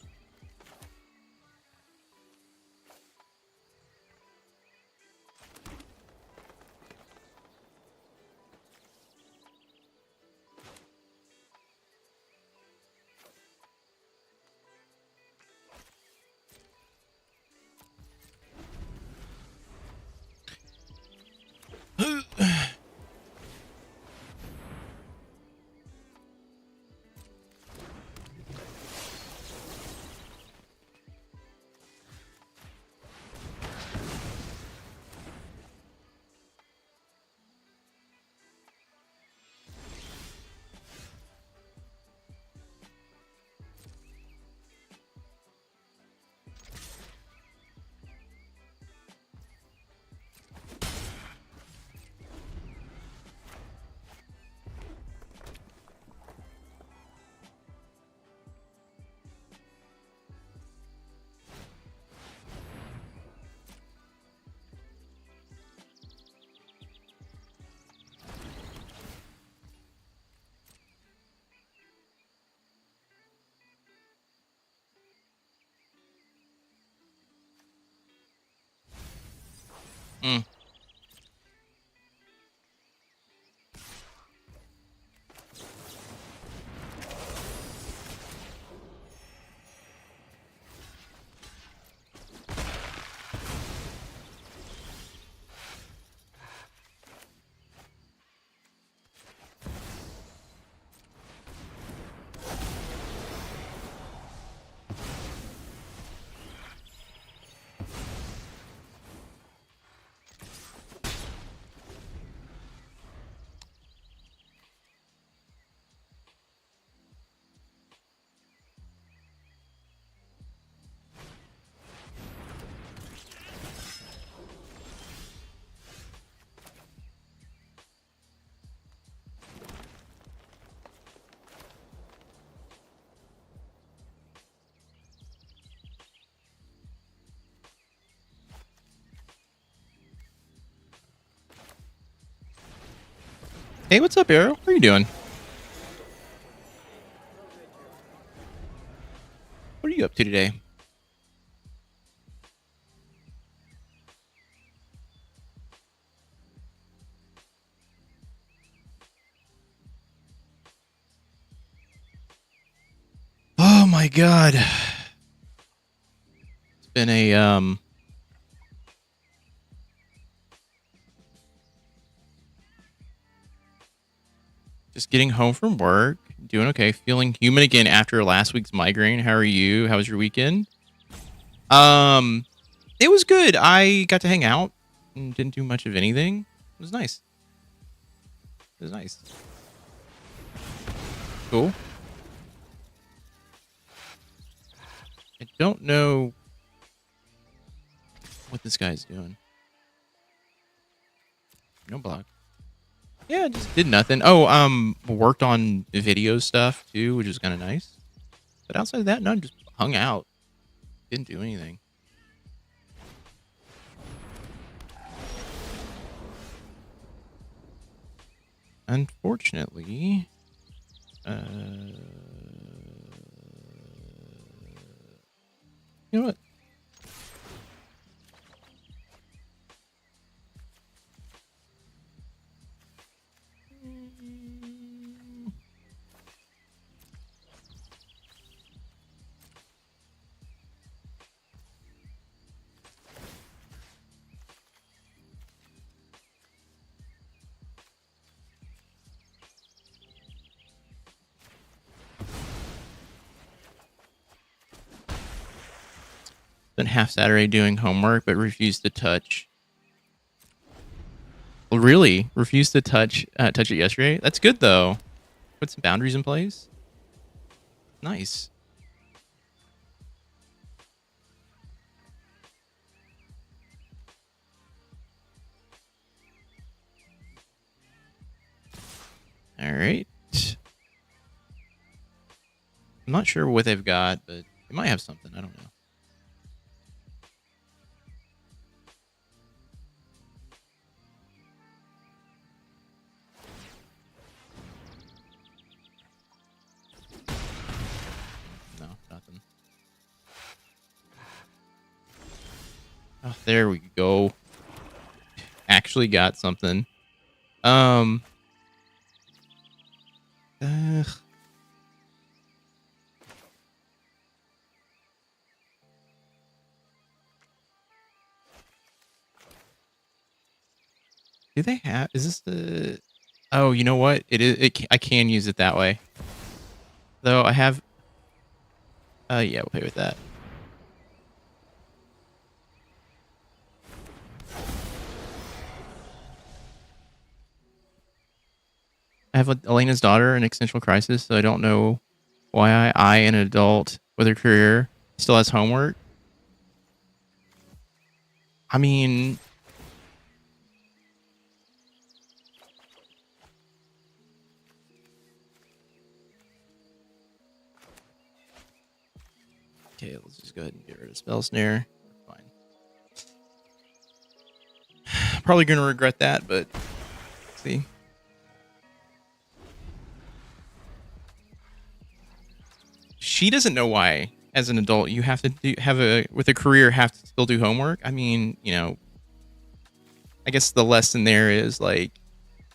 Mm. Hey, what's up, Arrow? How are you doing? What are you up to today? Oh my god. It's been a just getting home from work, doing okay, feeling human again after last week's migraine. How are you? How was your weekend? Um, it was good. I got to hang out and didn't do much of anything. It was nice. It was nice. Cool. I don't know what this guy's doing. No block. Yeah, just did nothing. Oh, worked on video stuff too, which is kind of nice. But outside of that, none. Just hung out. Didn't do anything. Unfortunately, you know what? Spent half Saturday doing homework, but refused to touch. Really? Refused to touch it yesterday? That's good, though. Put some boundaries in place. Nice. All right. I'm not sure what they've got, but they might have something. I don't know. No, nothing. Oh, there we go. Actually got something. Ugh. Do they have? Is this the? Oh, you know what? It is. I can use it that way. Though I have. Yeah, we'll pay with that. I have Elena's daughter in existential crisis, so I don't know why an adult with a career, still has homework. I mean, okay, let's just go ahead and get rid of spell snare. Fine. Probably gonna regret that, but let's see. She doesn't know why, as an adult, you have to with a career have to still do homework. I mean, I guess the lesson there is like,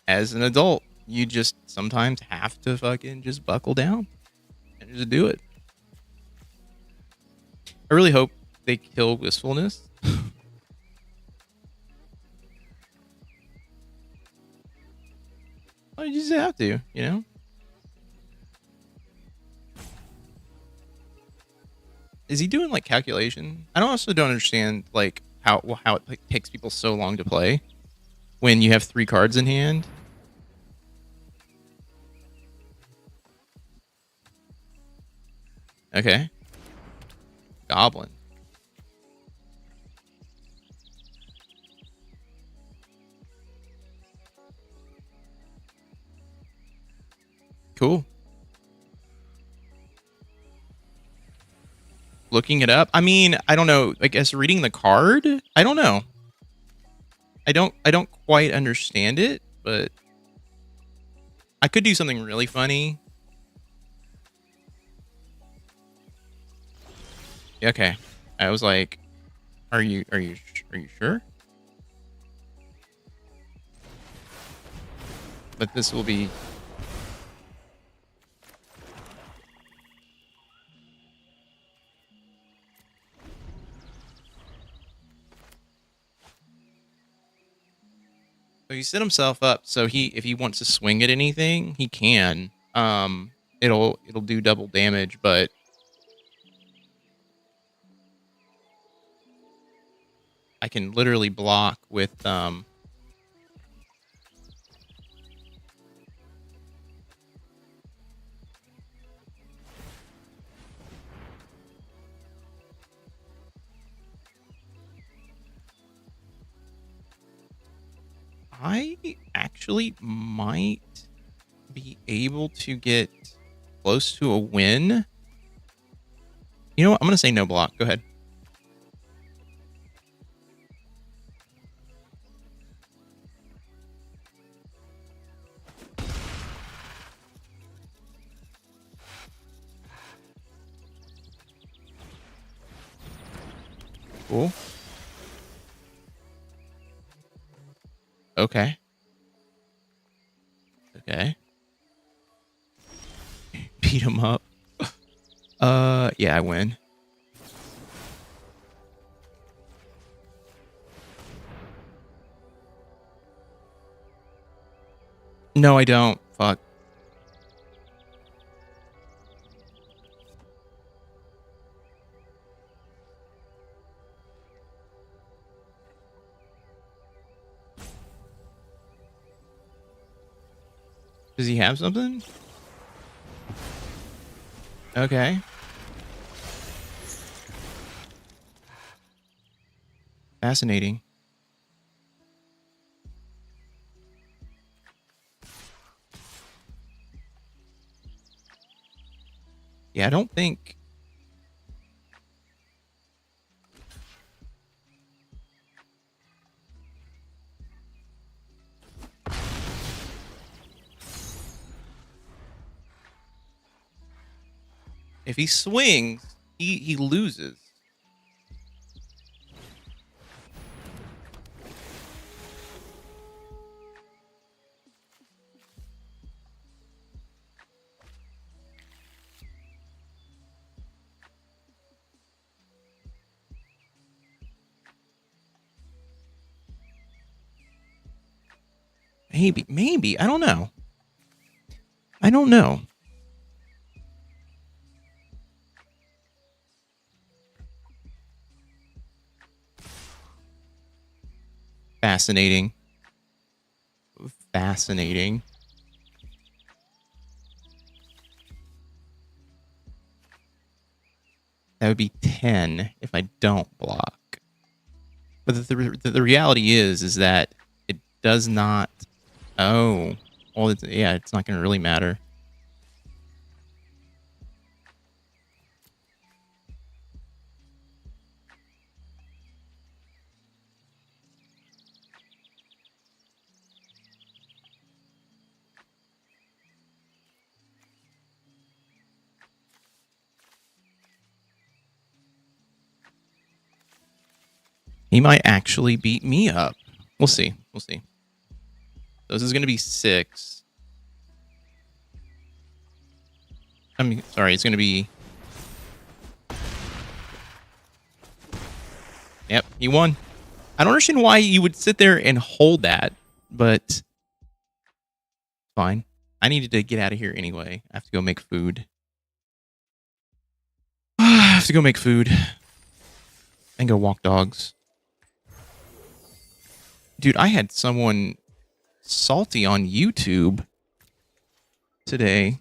as an adult, you just sometimes have to fucking just buckle down and just do it. I really hope they kill wistfulness. Well, you just have to, Is he doing like calculation? I also don't understand like how it like, takes people so long to play when you have 3 cards in hand. Okay. Goblin. Cool. Looking it up. I mean, I don't know. I guess reading the card. I don't know. I don't quite understand it, but I could do something really funny. Okay. I was like, are you sure? But this will be So he set himself up so if he wants to swing at anything, he can. It'll do double damage, but I can literally block with I actually might be able to get close to a win. You know what? I'm going to say no block. Go ahead. Cool. Okay. Okay. Beat him up. Yeah, I win. No, I don't. Fuck. Does he have something? Okay. Fascinating. Yeah, I don't think... If he swings, he loses. Maybe. I don't know. I don't know. Fascinating. Fascinating. That would be 10 if I don't block. But the reality is that it does not... Oh. Well, it's not going to really matter. He might actually beat me up. We'll see. We'll see. So this is going to be 6. I mean, sorry, it's going to be... Yep, he won. I don't understand why you would sit there and hold that, but fine. I needed to get out of here anyway. I have to go make food. I have to go make food and go walk dogs. Dude, I had someone salty on YouTube today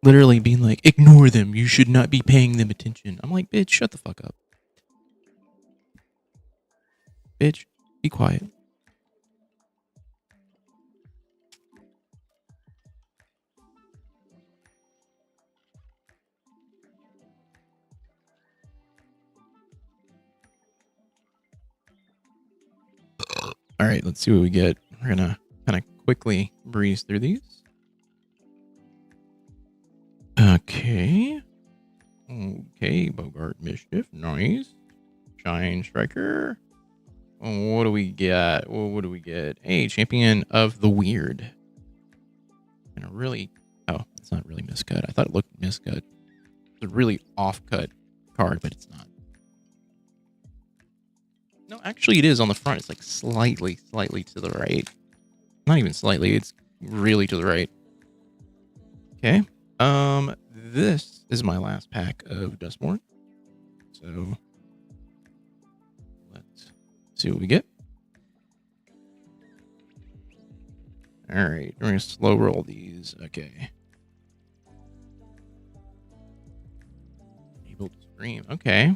literally being like, ignore them. You should not be paying them attention. I'm like, bitch, shut the fuck up. Bitch, be quiet. All right, let's see what we get. We're going to kind of quickly breeze through these. Okay. Okay, Bogart Mischief. Nice. Shine Striker. What do we get? What do we get? Hey, Champion of the Weird. And a really... Oh, it's not really miscut. I thought it looked miscut. It's a really off-cut card, but it's not. No, actually it is on the front. It's like slightly to the right. Not even slightly. It's really to the right. Okay. This is my last pack of Dustborn. So let's see what we get. All right, we're gonna slow roll these. Okay. Able to stream. Okay.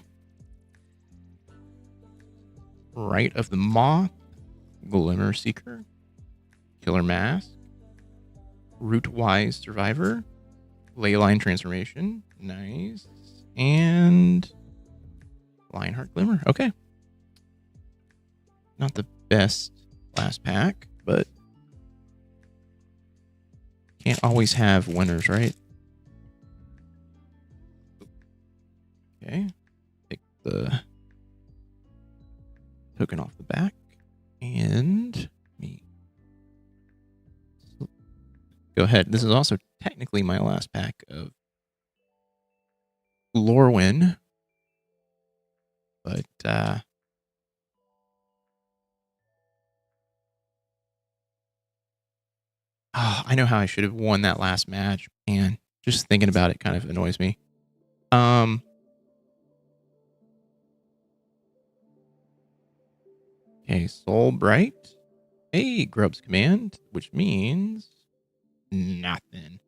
Rite of the Moth, Glimmer Seeker, Killer Mask, Rootwise Survivor, Leyline Transformation, nice, and Lionheart Glimmer. Okay. Not the best last pack, but can't always have winners, right? Okay. Take the token off the back and me. Go ahead. This is also technically my last pack of Lorwyn, but I know how I should have won that last match, and just thinking about it kind of annoys me. Okay, Soul Bright. Hey, Grub's Command, which means Nothing.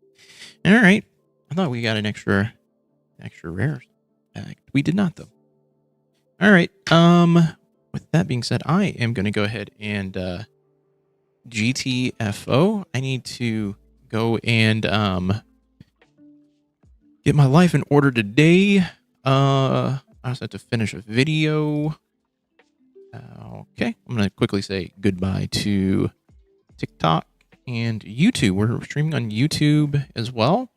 All right. I thought we got an extra rare. We did not, though. All right. With that being said, I am going to go ahead and GTFO. I need to go and get my life in order today. I also have to finish a video. Okay, I'm going to quickly say goodbye to TikTok and YouTube. We're streaming on YouTube as well.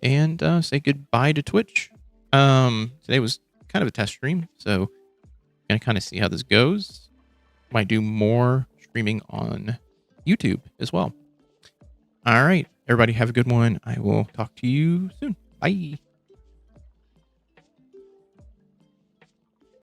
And say goodbye to Twitch. Today was kind of a test stream, so gonna kind of see how this goes. Might do more streaming on YouTube as well. All right, everybody have a good one. I will talk to you soon. Bye.